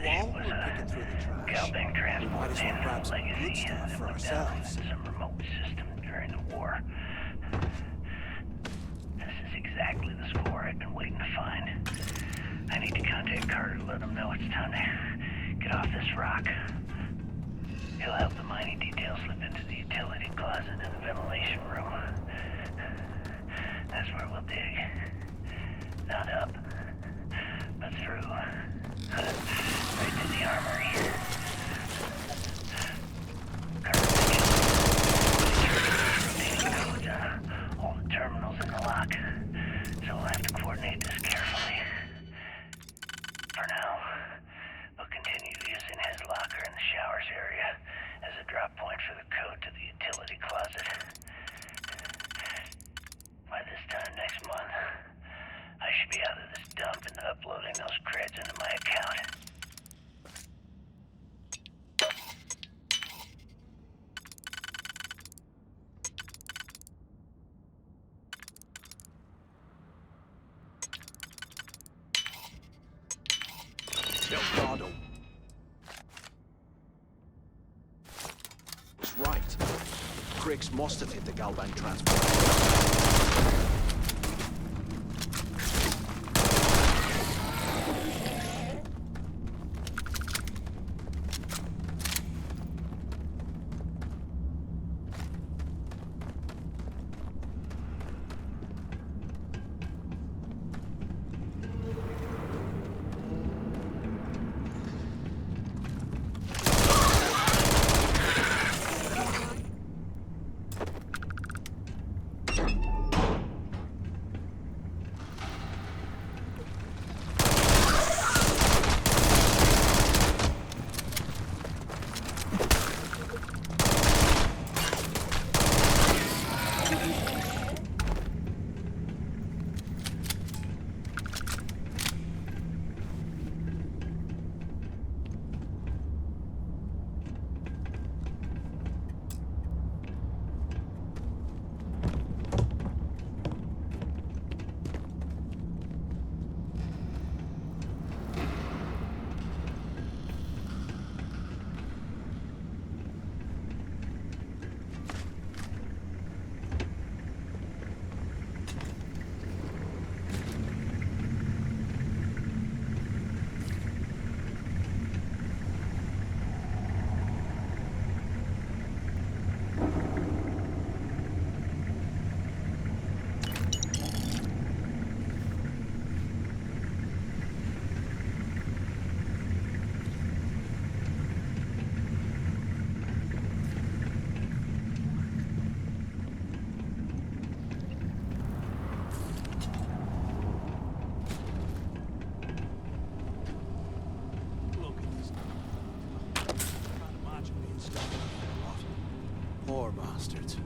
While we're picking through the trash, Galbank we transport might as well van grab some legacy good stuff for went down ourselves. in some remote system during the war. This is exactly the score I've been waiting to find. I need to contact Carter to let him know it's time to get off this rock. He'll help the mining detail slip into the utility closet in the ventilation room. That's where we'll dig. Not up, but through. Right to the armory. Carter mentioned codes on all the terminals in the lock, so we'll have to coordinate this carefully. For now, we'll continue using his locker in the showers area as a drop point for the code to the utility closet. By this time next month, I should be out of this dump and uploading those creds into my account. Delgado. Was right. Cricks must have hit the Galbank transport. Poor bastards.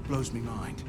Blows me mind.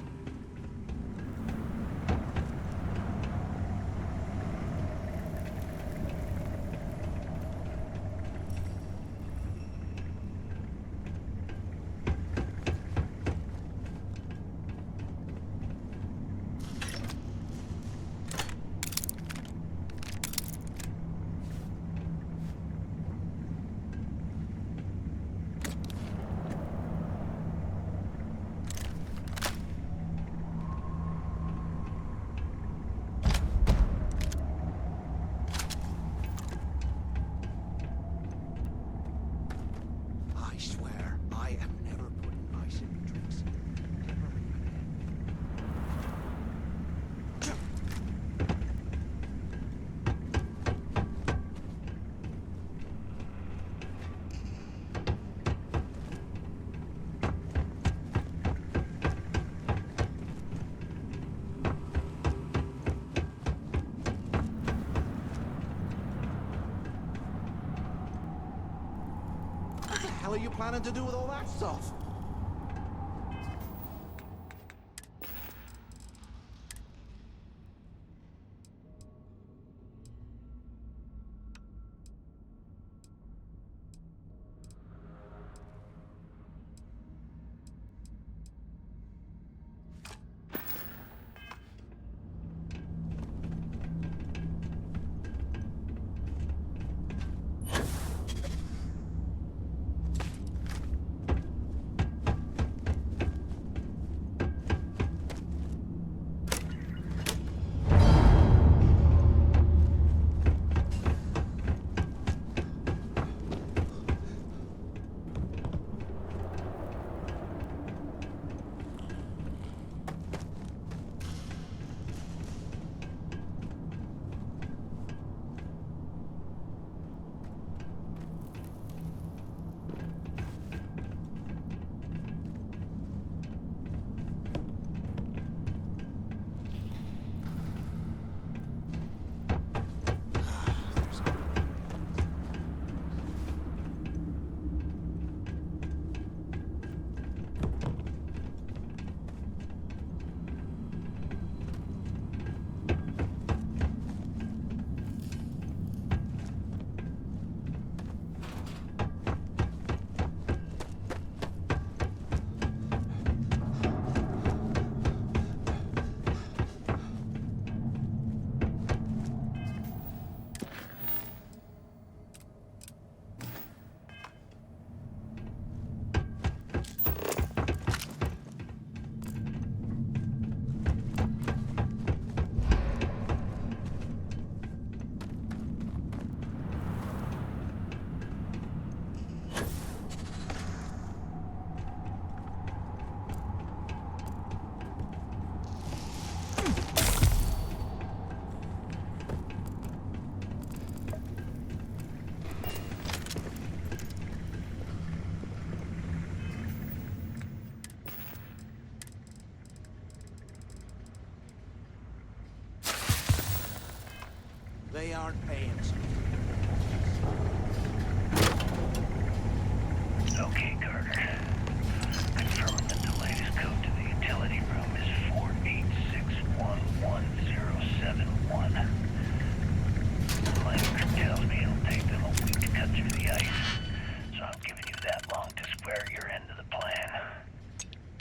hell are you planning to do with all that stuff? They aren't paying us. Okay, Carter. Confirming that the latest code to the utility room is 486111071. The miner tells me it'll take them a week to cut through the ice, so I'm giving you that long to square your end of the plan.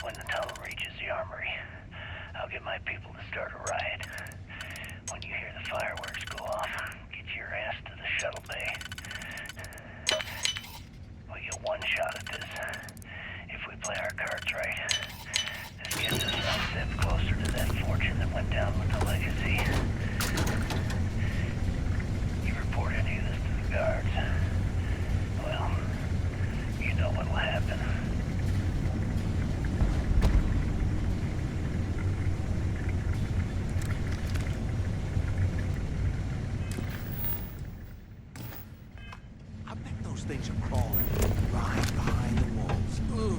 When the tunnel reaches the armory, I'll get my people to start a riot. When you hear the fireworks go off, get your ass to the shuttle bay. We get one shot at this. If we play our cards right, this gets us one step closer to that fortune that went down with the legacy. You report any of this to the guards, well, you know what'll happen. Those things are crawling right behind the walls. Ugh.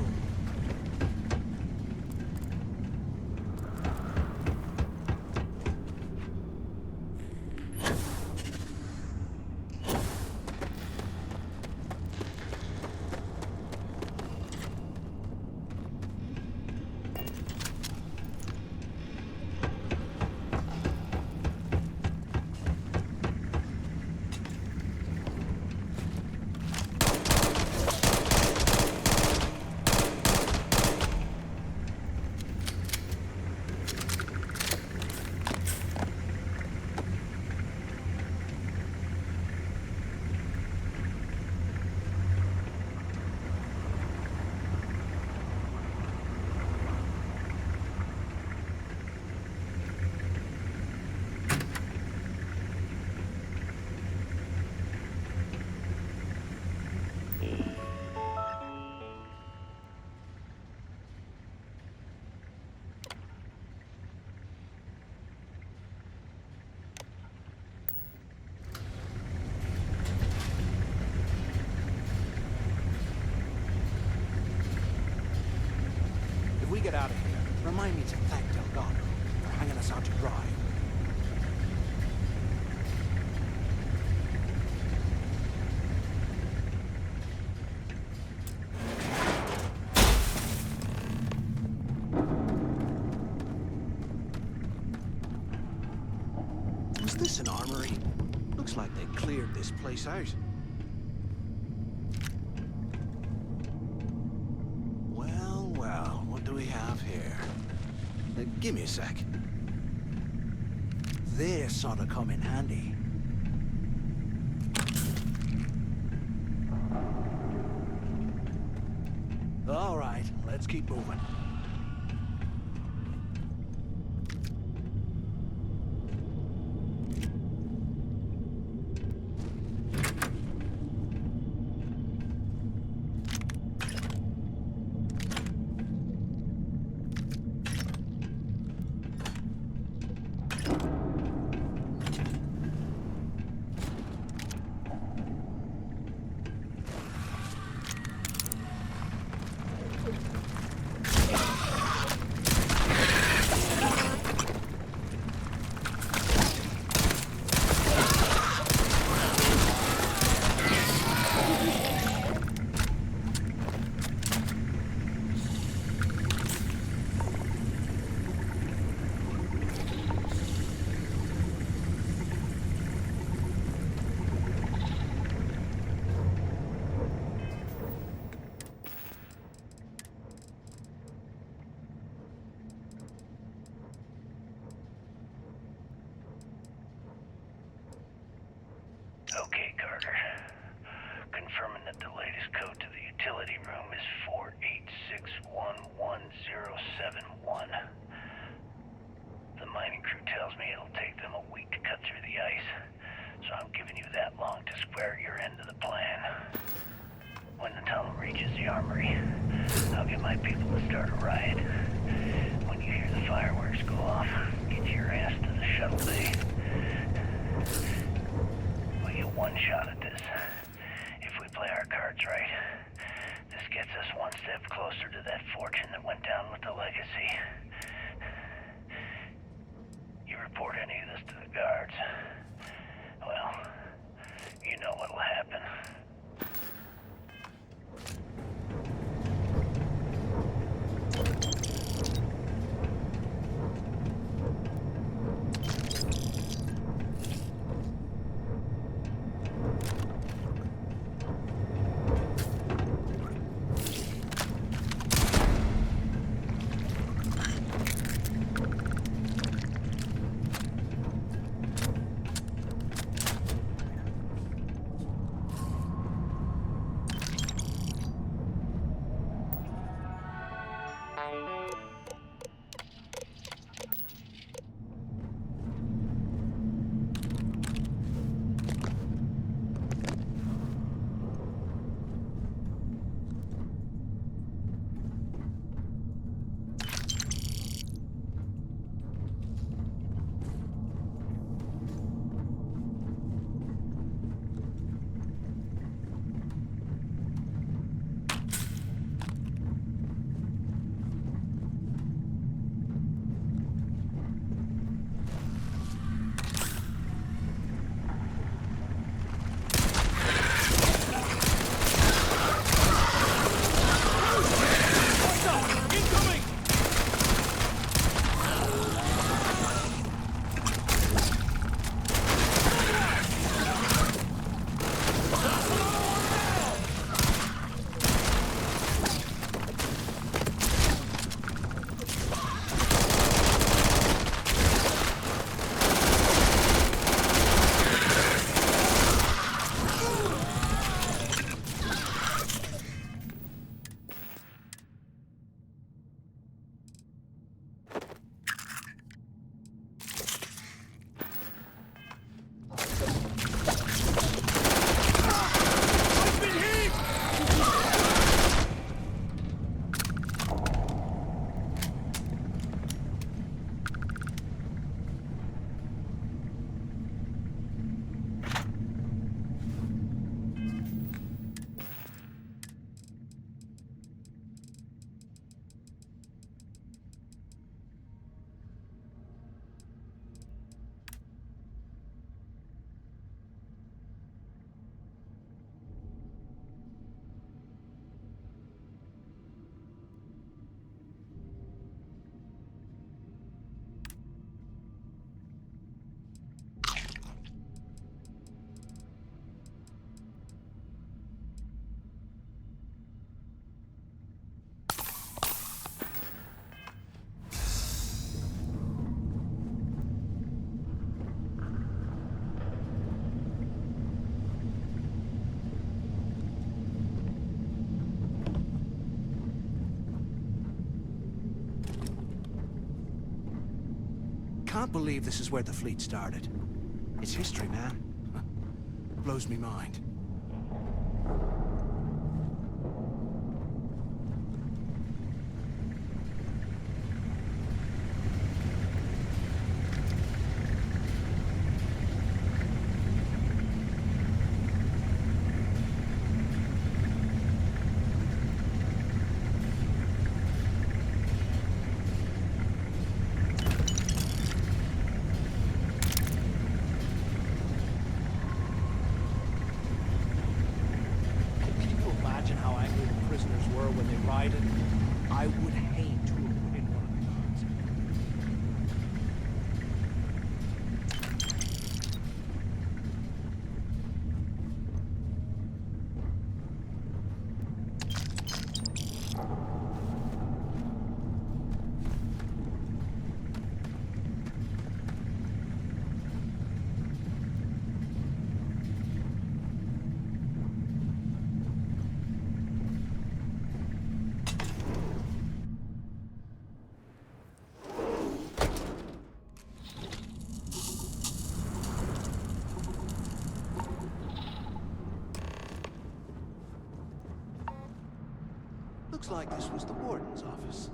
If we get out of here, remind me to thank Delgado for hanging us out to dry. thought they cleared this place out. Well, well, what do we have here? Give me a sec. This ought to come in handy. All right, let's keep moving. Okay, Carter. Confirming that the latest code to the utility room is 486111071. The mining crew tells me it'll take them a week to cut through the ice, so I'm giving you that long to square your end of the plan. When the tunnel reaches the armory, I'll get my people to start a riot. When you hear the fireworks go off, get your ass to the shuttle bay. We get one shot at this. If we play our cards right, this gets us one step closer to that fortune that went down with the legacy. You report any of this to the guards, well, you know what'll happen. can't believe this is where the fleet started. It's history, man. Blows me mind. I would hate to have been one of the guards. Looks like this was the warden's office.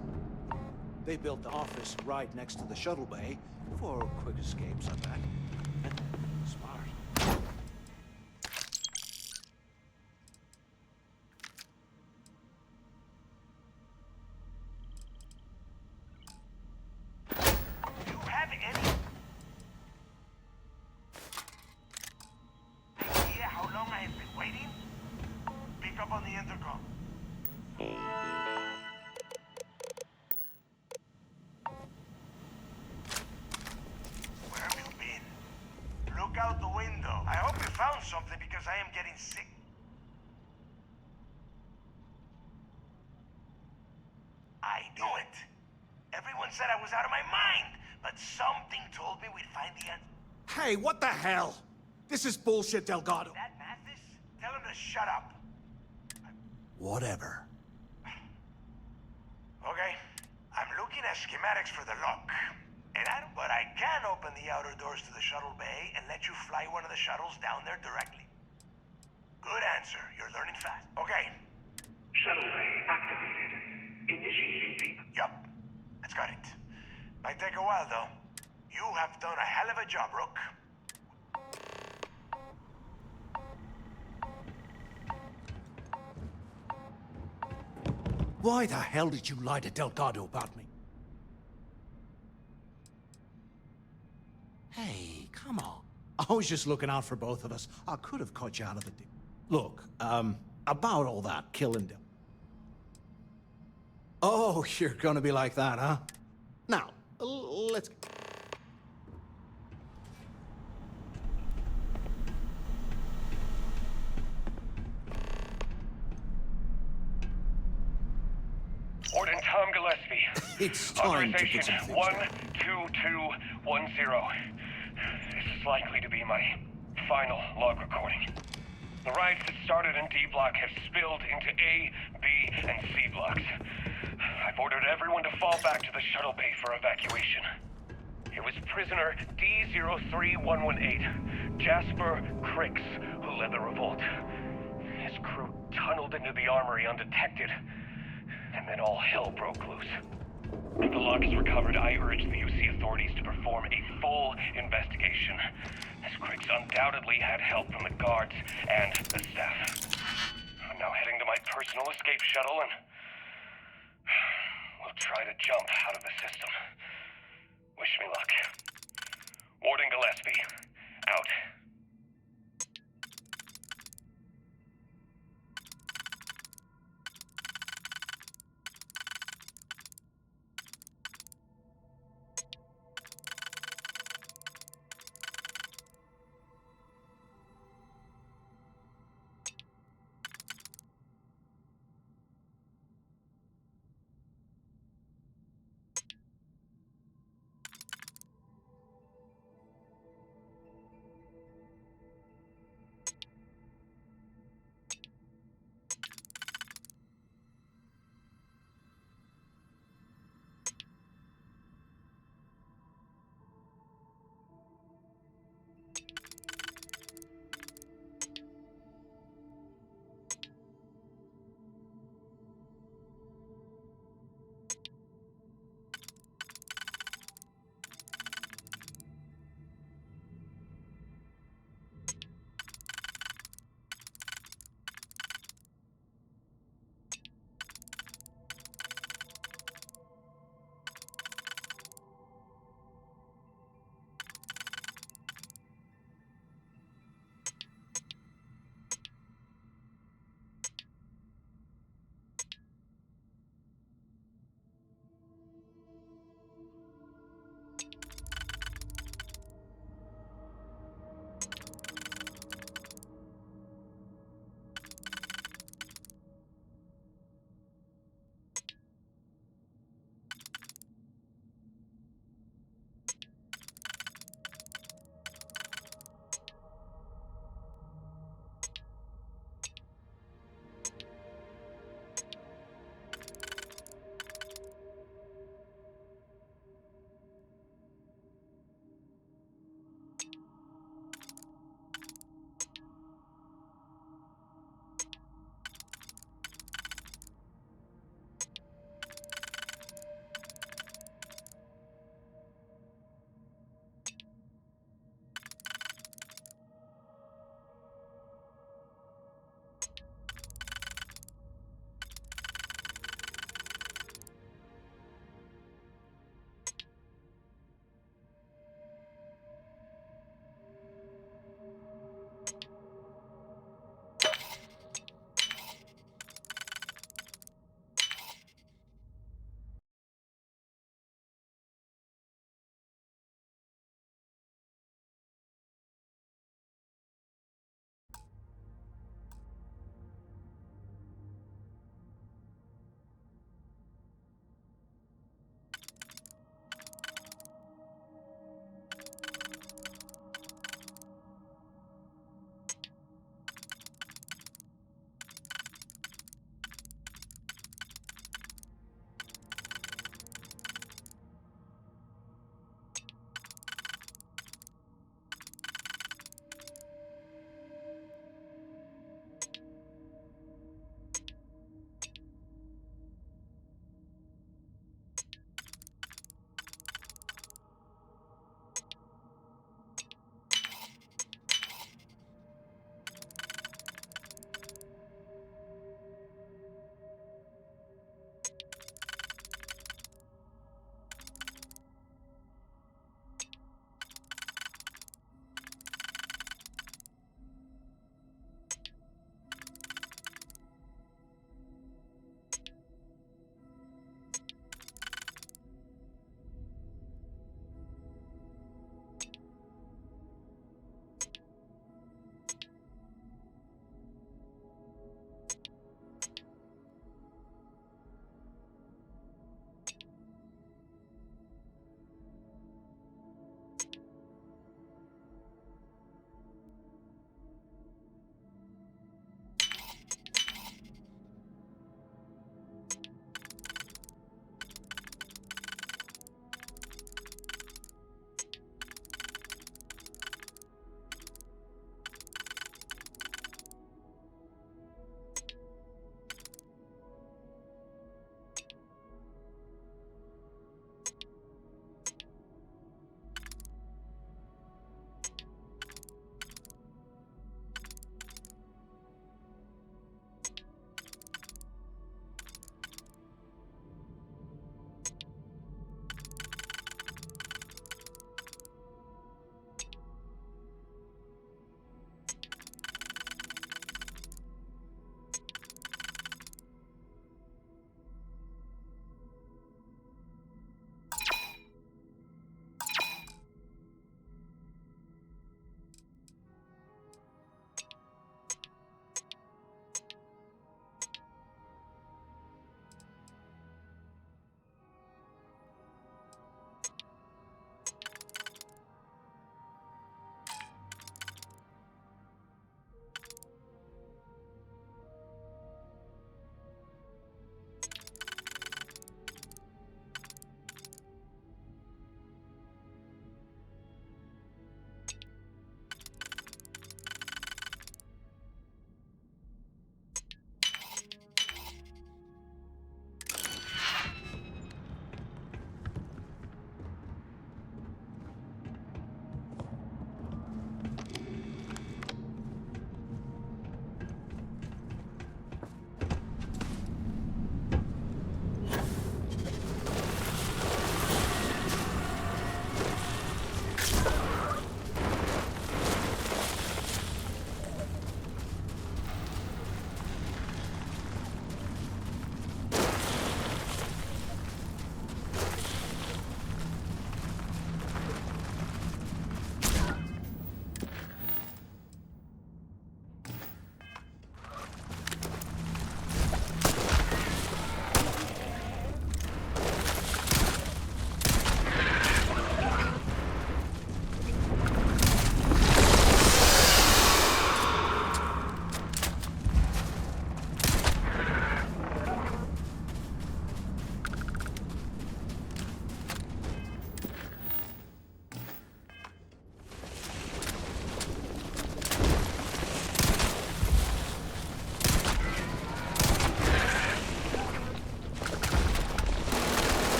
They built the office right next to the shuttle bay for quick escapes, I bet. Smart. Do you have any idea how long I have been waiting? Pick up on the intercom. Where have you been? Look out the window. I hope you found something because I am getting sick. I knew it. Everyone said I was out of my mind, but something told me we'd find the answer. Hey, what the hell? This is bullshit, Delgado. That Mathis? Tell him to shut up. Whatever. Okay, I'm looking at schematics for the lock. But I can open the outer doors to the shuttle bay and let you fly one of the shuttles down there directly. Good answer. You're learning fast. Okay. Shuttle bay activated. Initiating. Yup. That's got it. Might take a while, though. You have done a hell of a job, Rook. Why the hell did you lie to Delgado about me? Hey, come on. I was just looking out for both of us. I could have caught you out of the deal. Look, about all that killing Del. Oh, you're gonna be like that, huh? Now, let's... Warden Tom Gillespie. It's time to put some things 12210. This is likely to be my final log recording. The riots that started in D Block have spilled into A, B, and C blocks. I've ordered everyone to fall back to the shuttle bay for evacuation. It was prisoner D-03118, Jasper Cricks, who led the revolt. His crew tunneled into the armory undetected, and then all hell broke loose. If the log is recovered, I urge the UC authorities to perform a full investigation, as Cricks undoubtedly had help from the guards and the staff. I'm now heading to my personal escape shuttle and we'll try to jump out of the system. Wish me luck. Warden Gillespie, out.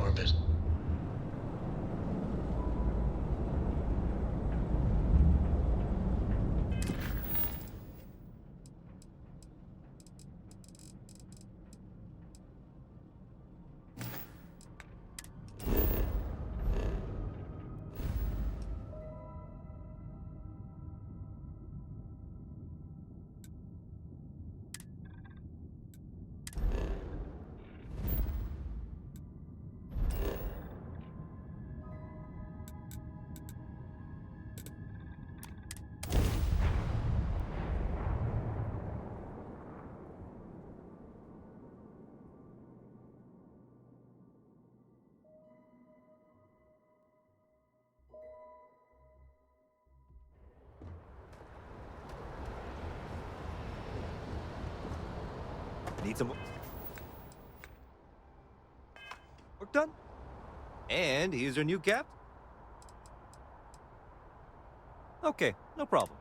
orbit. Need some work done? And he's your new captain? Okay, no problem.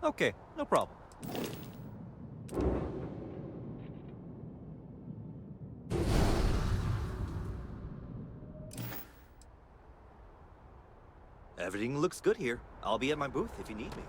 Okay, no problem. Everything looks good here. I'll be at my booth if you need me.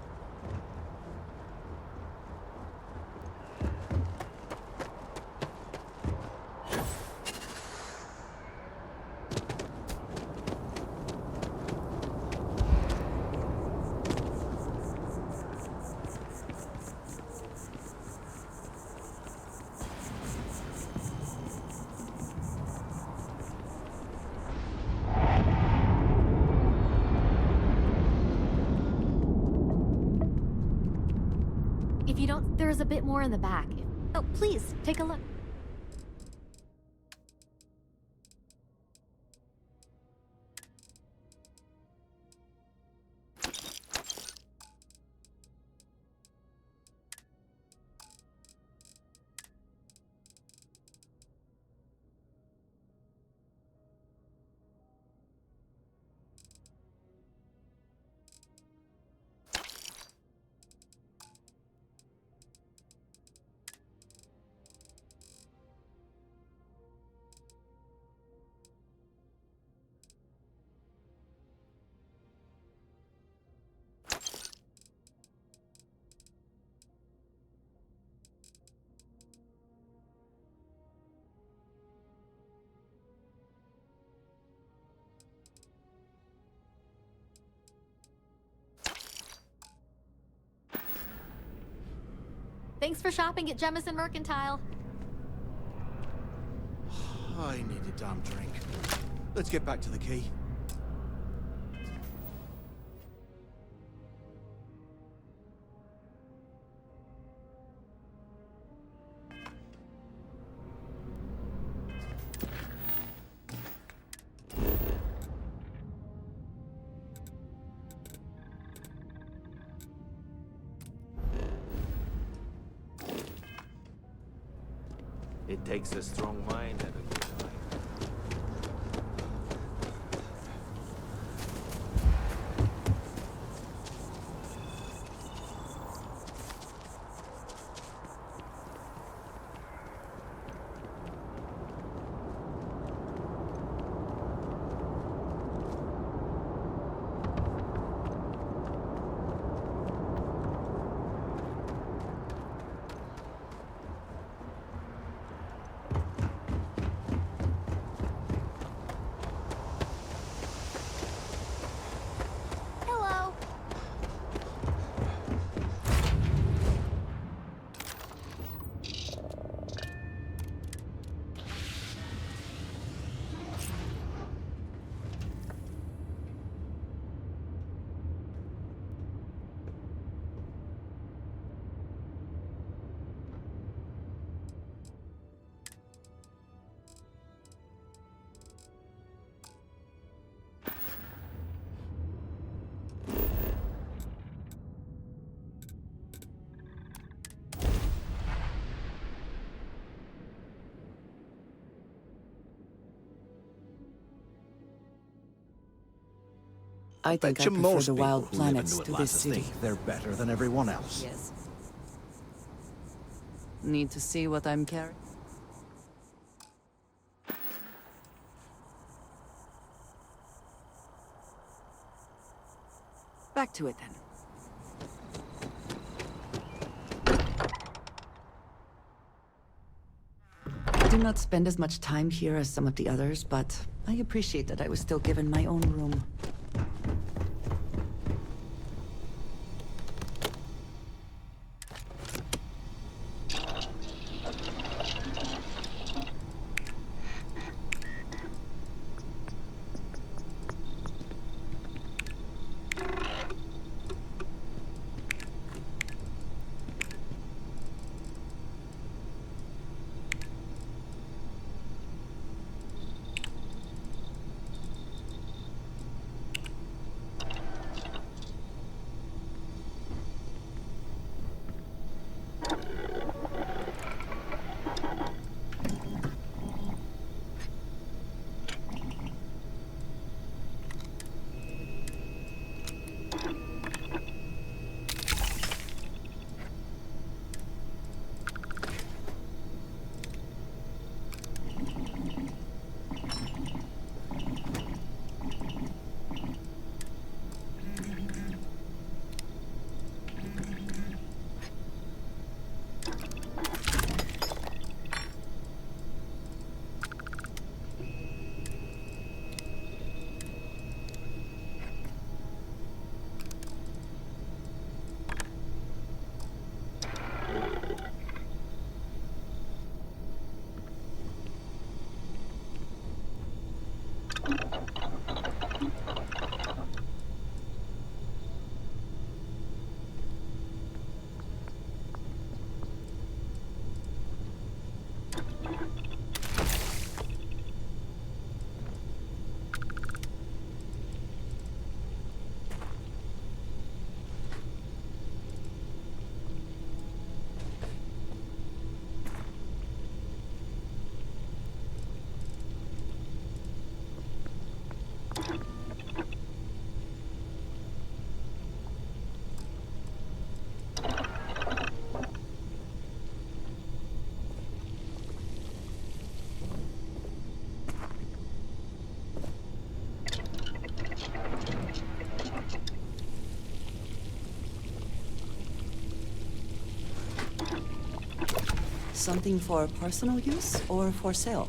If you don't, there's a bit more in the back. Oh, please, take a look. Thanks for shopping at Jemison Mercantile. I need a damn drink. Let's get back to the key. It takes a strong mind and a good eye. Hello. I think I Bet you prefer most the people wild who live in planets New to this Atlantis city. think they're better than everyone else. Yes. Need to see what I'm carrying? Back to it then. I do not spend as much time here as some of the others, but I appreciate that I was still given my own room. Something for personal use or for sale?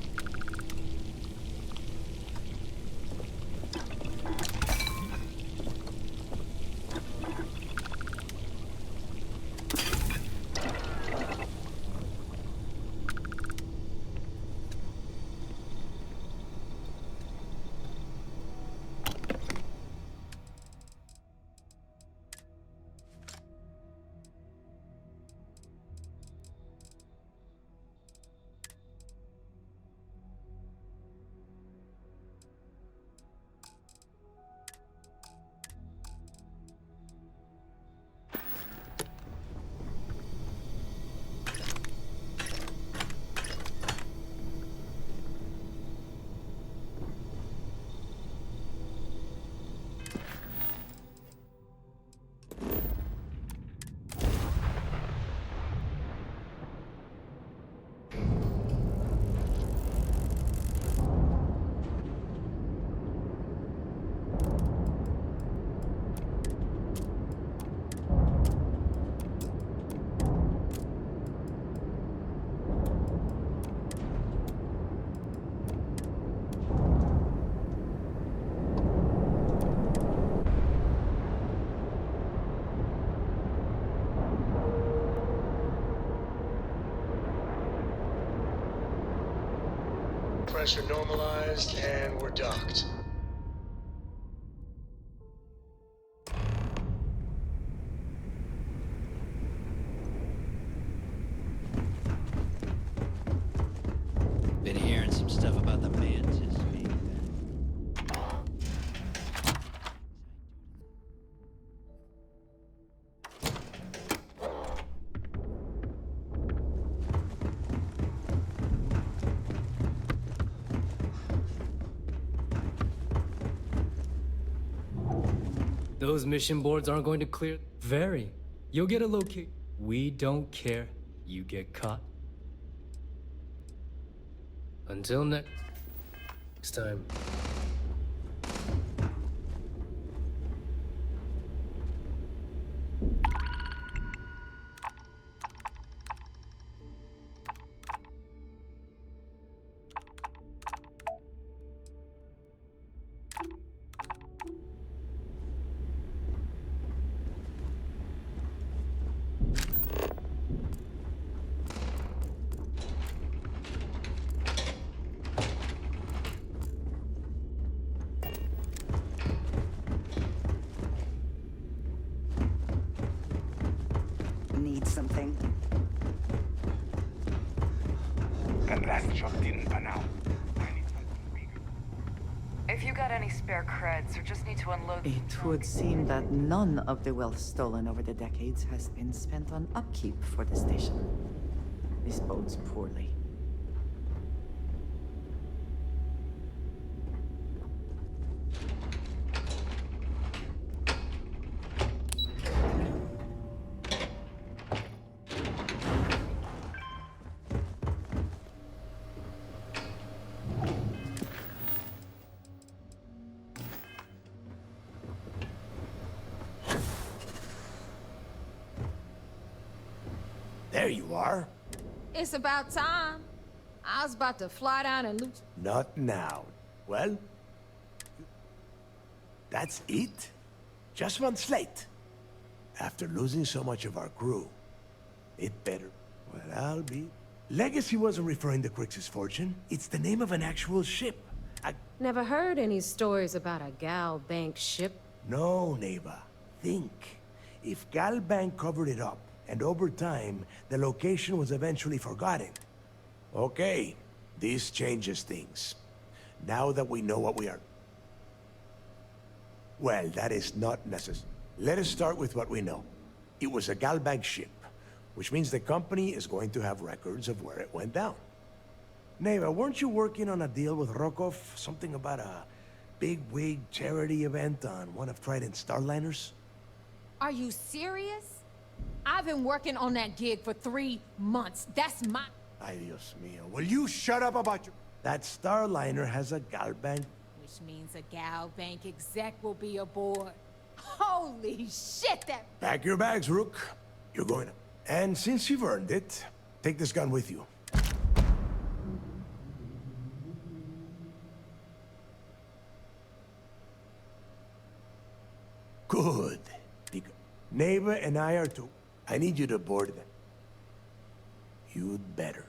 pressure normalized, and we're docked. Been hearing some stuff about the mantis. Those mission boards aren't going to clear. Very. You'll get a locate. We don't care. You get caught. Until next time. Need something? If you got any spare creds, or just need to unload... It would seem that none of the wealth stolen over the decades has been spent on upkeep for the station. This bodes poorly. There you are. It's about time. I was about to fly down and loot. Not now. Well, that's it? Just one slate. After losing so much of our crew, it better... Well, I'll be... Legacy wasn't referring to Crix's fortune. It's the name of an actual ship. Never heard any stories about a Gal Bank ship. No, Neva. Think. If Gal Bank covered it up, and over time, the location was eventually forgotten. Okay, this changes things. Now that we know what we are... Well, that is not necessary. Let us start with what we know. It was a Galbank ship, which means the company is going to have records of where it went down. Neva, weren't you working on a deal with Rokov? Something about a big-wig charity event on one of Trident's Starliners? Are you serious? I've been working on that gig for 3 months. That's my... Ay, Dios mío. Will you shut up about your... That Starliner has a Galbank. Which means a Gal Bank exec will be aboard. Holy shit, that... Pack your bags, Rook. You're going to... And since you've earned it, take this gun with you. Good. Neva and I are to... I need you to board them. You'd better.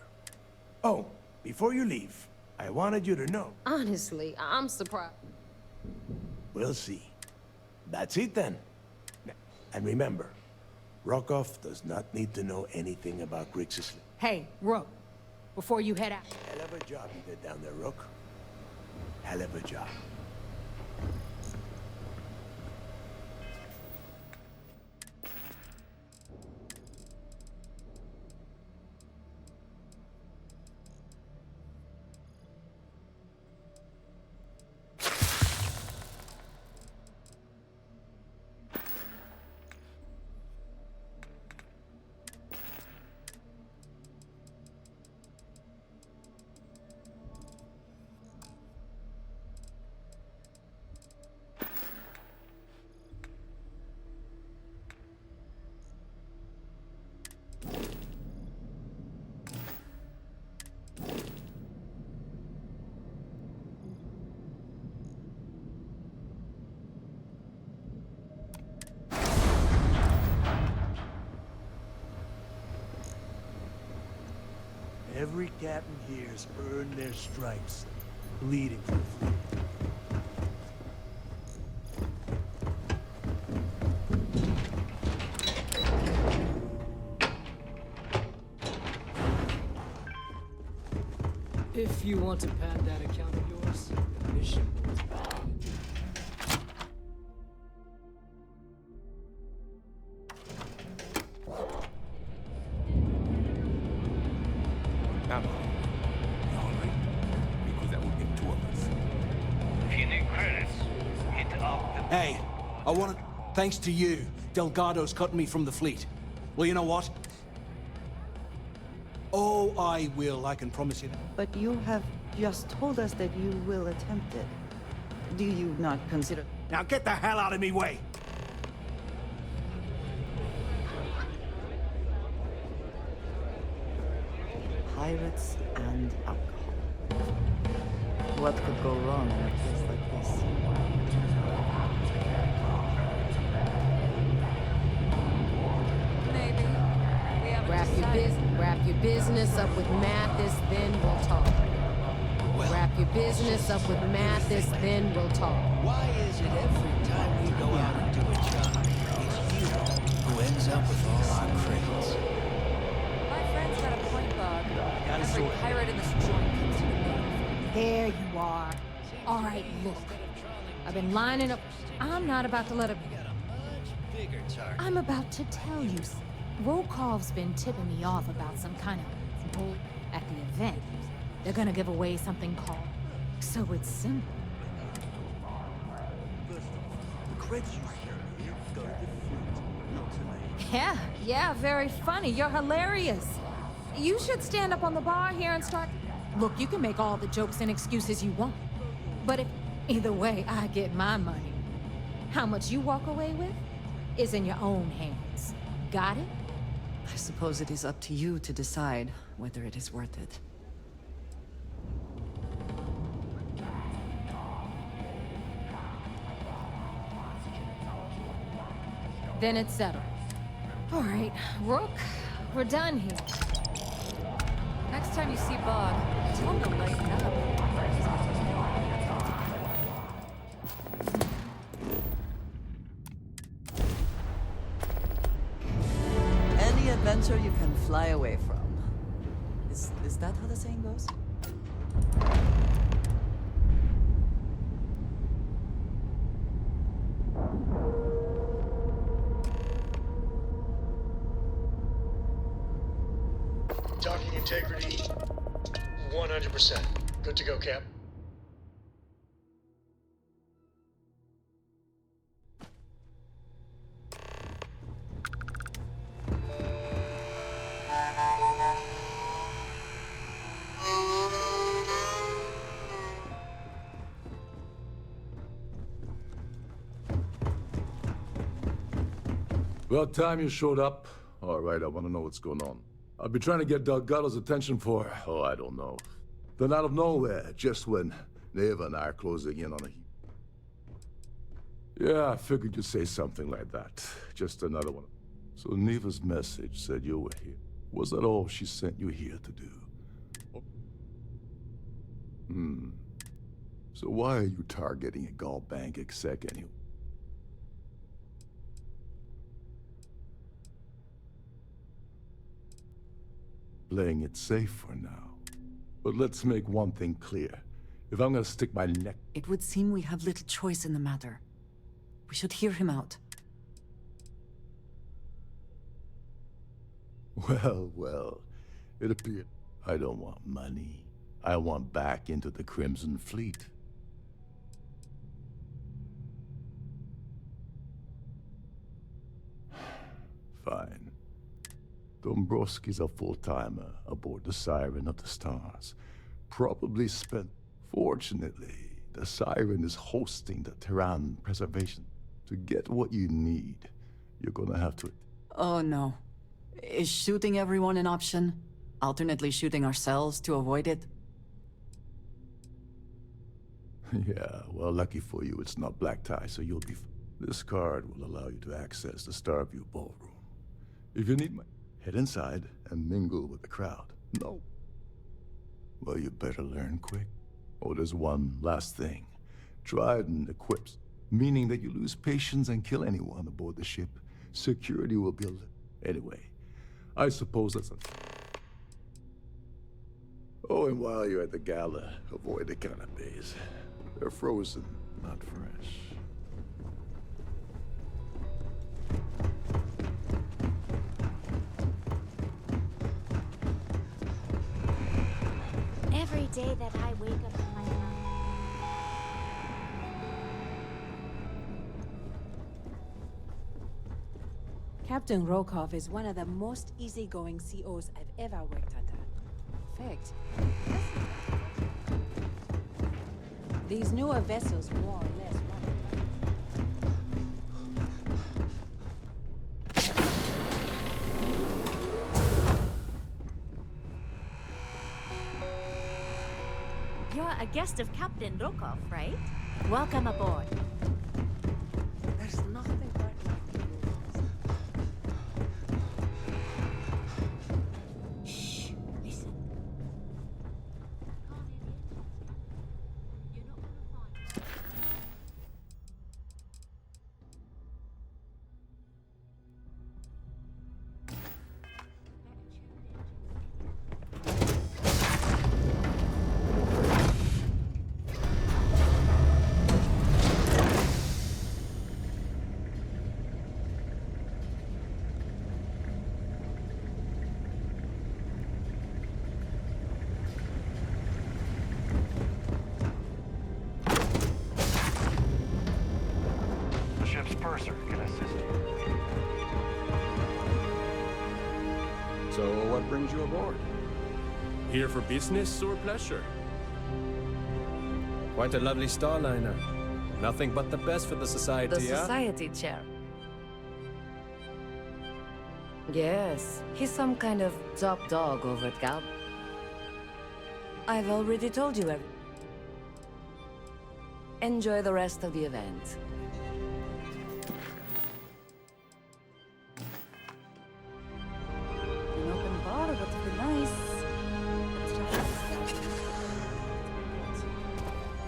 Oh, before you leave, I wanted you to know. Honestly, I'm surprised. We'll see. That's it then. And remember, Rokov does not need to know anything about Grixis. Hey, Rook, before you head out. Hell of a job you did down there, Rook. Hell of a job. Every captain here's earned their stripes. bleeding. If you want to pad that account of yours, mission. Now, you hungry? Because that would make two of us. If you need credits, hit up the... Hey, I want to... Thanks to you, Delgado's cutting me from the fleet. Well, you know what? Oh, I will, I can promise you that. But you have just told us that you will attempt it. Do you not consider... Now get the hell out of me way! Pirates and alcohol. What could go wrong in a place like this? Maybe. We haven't Wrap your business up with Mathis, then we'll talk. Wrap your business up with Mathis, then we'll talk. Why is it every time we go out and do a job, it's you who ends up with all our credits? My friend's got a point, Bob. Every pirate in this joint comes to the main. There you are. All right, look. I've been lining up. I'm not about to let a... I'm about to tell you. Rokov's been tipping me off about some kind of bull at the event. They're gonna give away something called... So it's simple. The creds you hear, you go to the fleet, not to me. Yeah, very funny. You're hilarious. You should stand up on the bar here and start... Look, you can make all the jokes and excuses you want. But if... Either way, I get my money. How much you walk away with is in your own hands. Got it? I suppose it is up to you to decide whether it is worth it. Then it's settled. All right, Rook, we're done here. Next time you see Bob, tell him to lighten up. Any adventure you can fly away from. Is that how the saying goes? Docking integrity, 100%. Good to go, Cap. About time you showed up. All right, I want to know what's going on. I've been trying to get Delgado's attention for, I don't know. Then out of nowhere, just when Neva and I are closing in on a... Yeah, I figured you'd say something like that. Just another one. So Neva's message said you were here. Was that all she sent you here to do? So why are you targeting a Galbank exec anyway? Playing it safe for now. But let's make one thing clear. If I'm gonna stick my neck... It would seem we have little choice in the matter. We should hear him out. Well, it appears I don't want money. I want back into the Crimson Fleet. Fine. Dombrowski's a full-timer aboard the Siren of the Stars. Probably spent... Fortunately, the Siren is hosting the Terran Preservation. To get what you need, you're gonna have to... Oh no. Is shooting everyone an option? Alternately shooting ourselves to avoid it? Yeah, well, lucky for you, it's not black tie, so you'll be... This card will allow you to access the Starfield ballroom. If you need my... Head inside and mingle with the crowd. No. Well, you better learn quick. Oh, there's one last thing. Trident equips, meaning that you lose patience and kill anyone aboard the ship. Security will be... Anyway, I suppose that's a... Oh, and while you're at the gala, avoid the canapes. They're frozen, not fresh. Every day that I wake up in my life. Captain Rokov is one of the most easygoing COs I've ever worked under. In fact, these newer vessels more or less You're a guest of Captain Rokov, right? Welcome aboard. There's nothing but Shh, listen. Ship's purser can assist you. So, what brings you aboard? Here for business or pleasure? Quite a lovely starliner. Nothing but the best for the society, The society chair. Yes, he's some kind of top dog over at Gal. I've already told you everything. Enjoy the rest of the event. an open bar would be nice.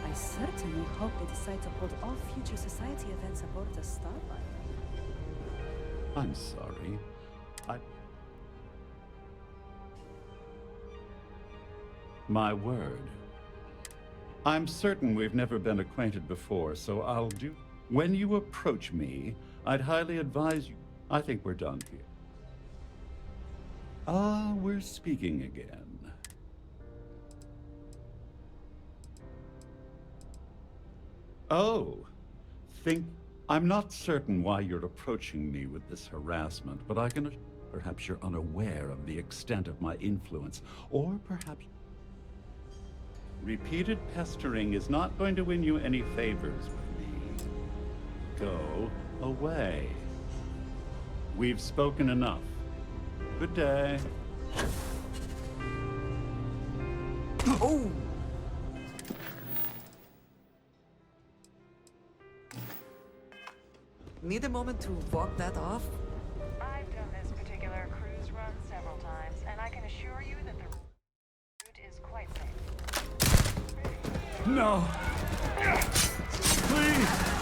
I certainly hope they decide to hold all future society events aboard the Starlight. I'm sorry. My word. I'm certain we've never been acquainted before, so I'll do... When you approach me, I'd highly advise you... I think we're done here. We're speaking again. Oh, I'm not certain why you're approaching me with this harassment, but I can... Perhaps you're unaware of the extent of my influence, or perhaps... Repeated pestering is not going to win you any favors with me. Go away. We've spoken enough. Good day. Oh! Need a moment to walk that off? I've done this particular cruise run several times, and I can assure you that the route is quite safe. No! Please!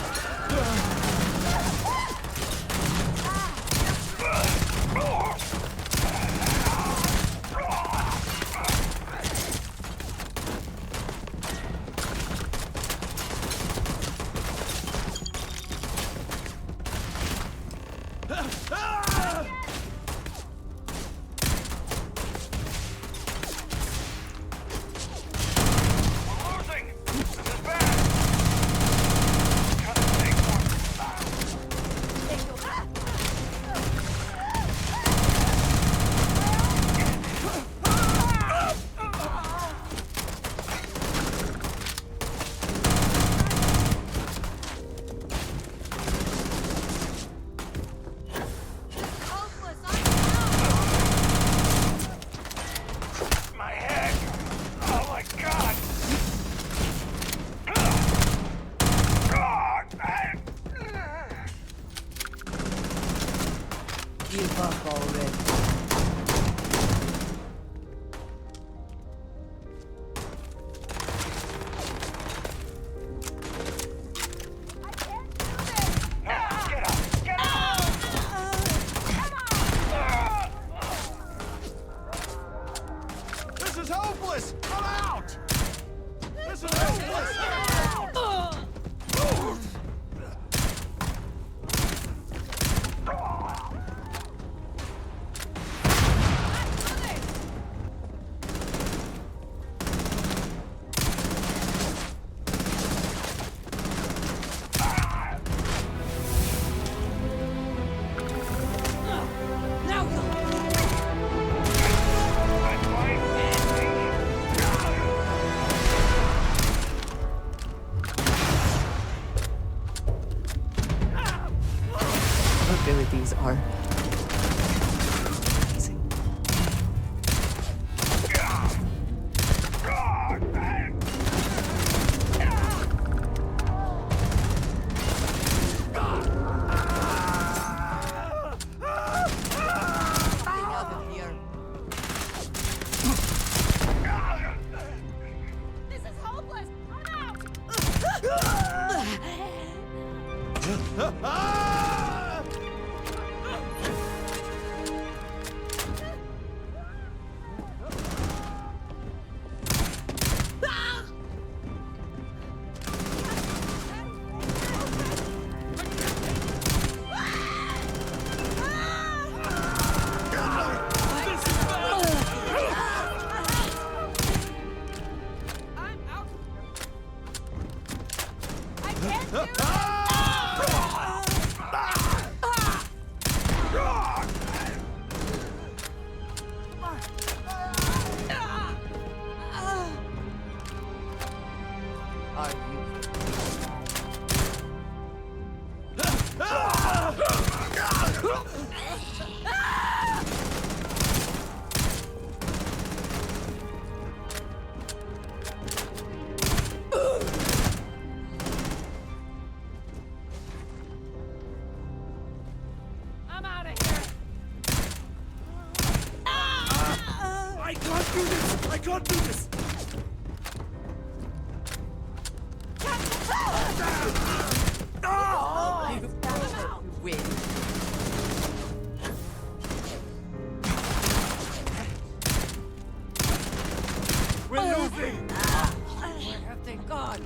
is hopeless! I'm out! This is hopeless! I'm out! Abilities are This is hopeless! I'm out! I'm out of here! I can't do this! I can't do this! win. We're losing! Where have they gone?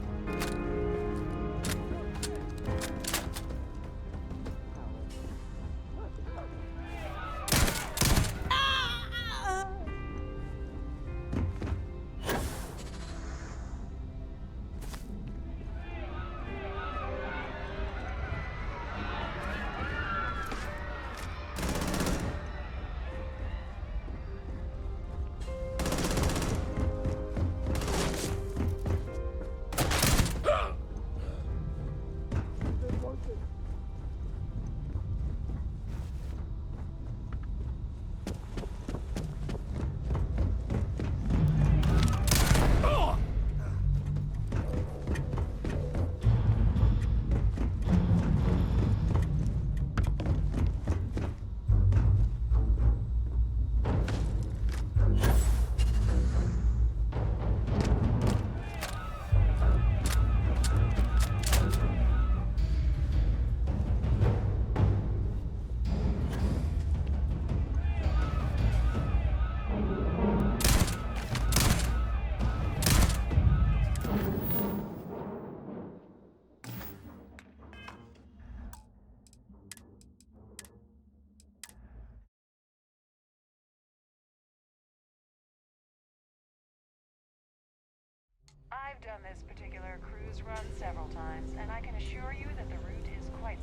I've done this particular cruise run several times, and I can assure you that the route is quite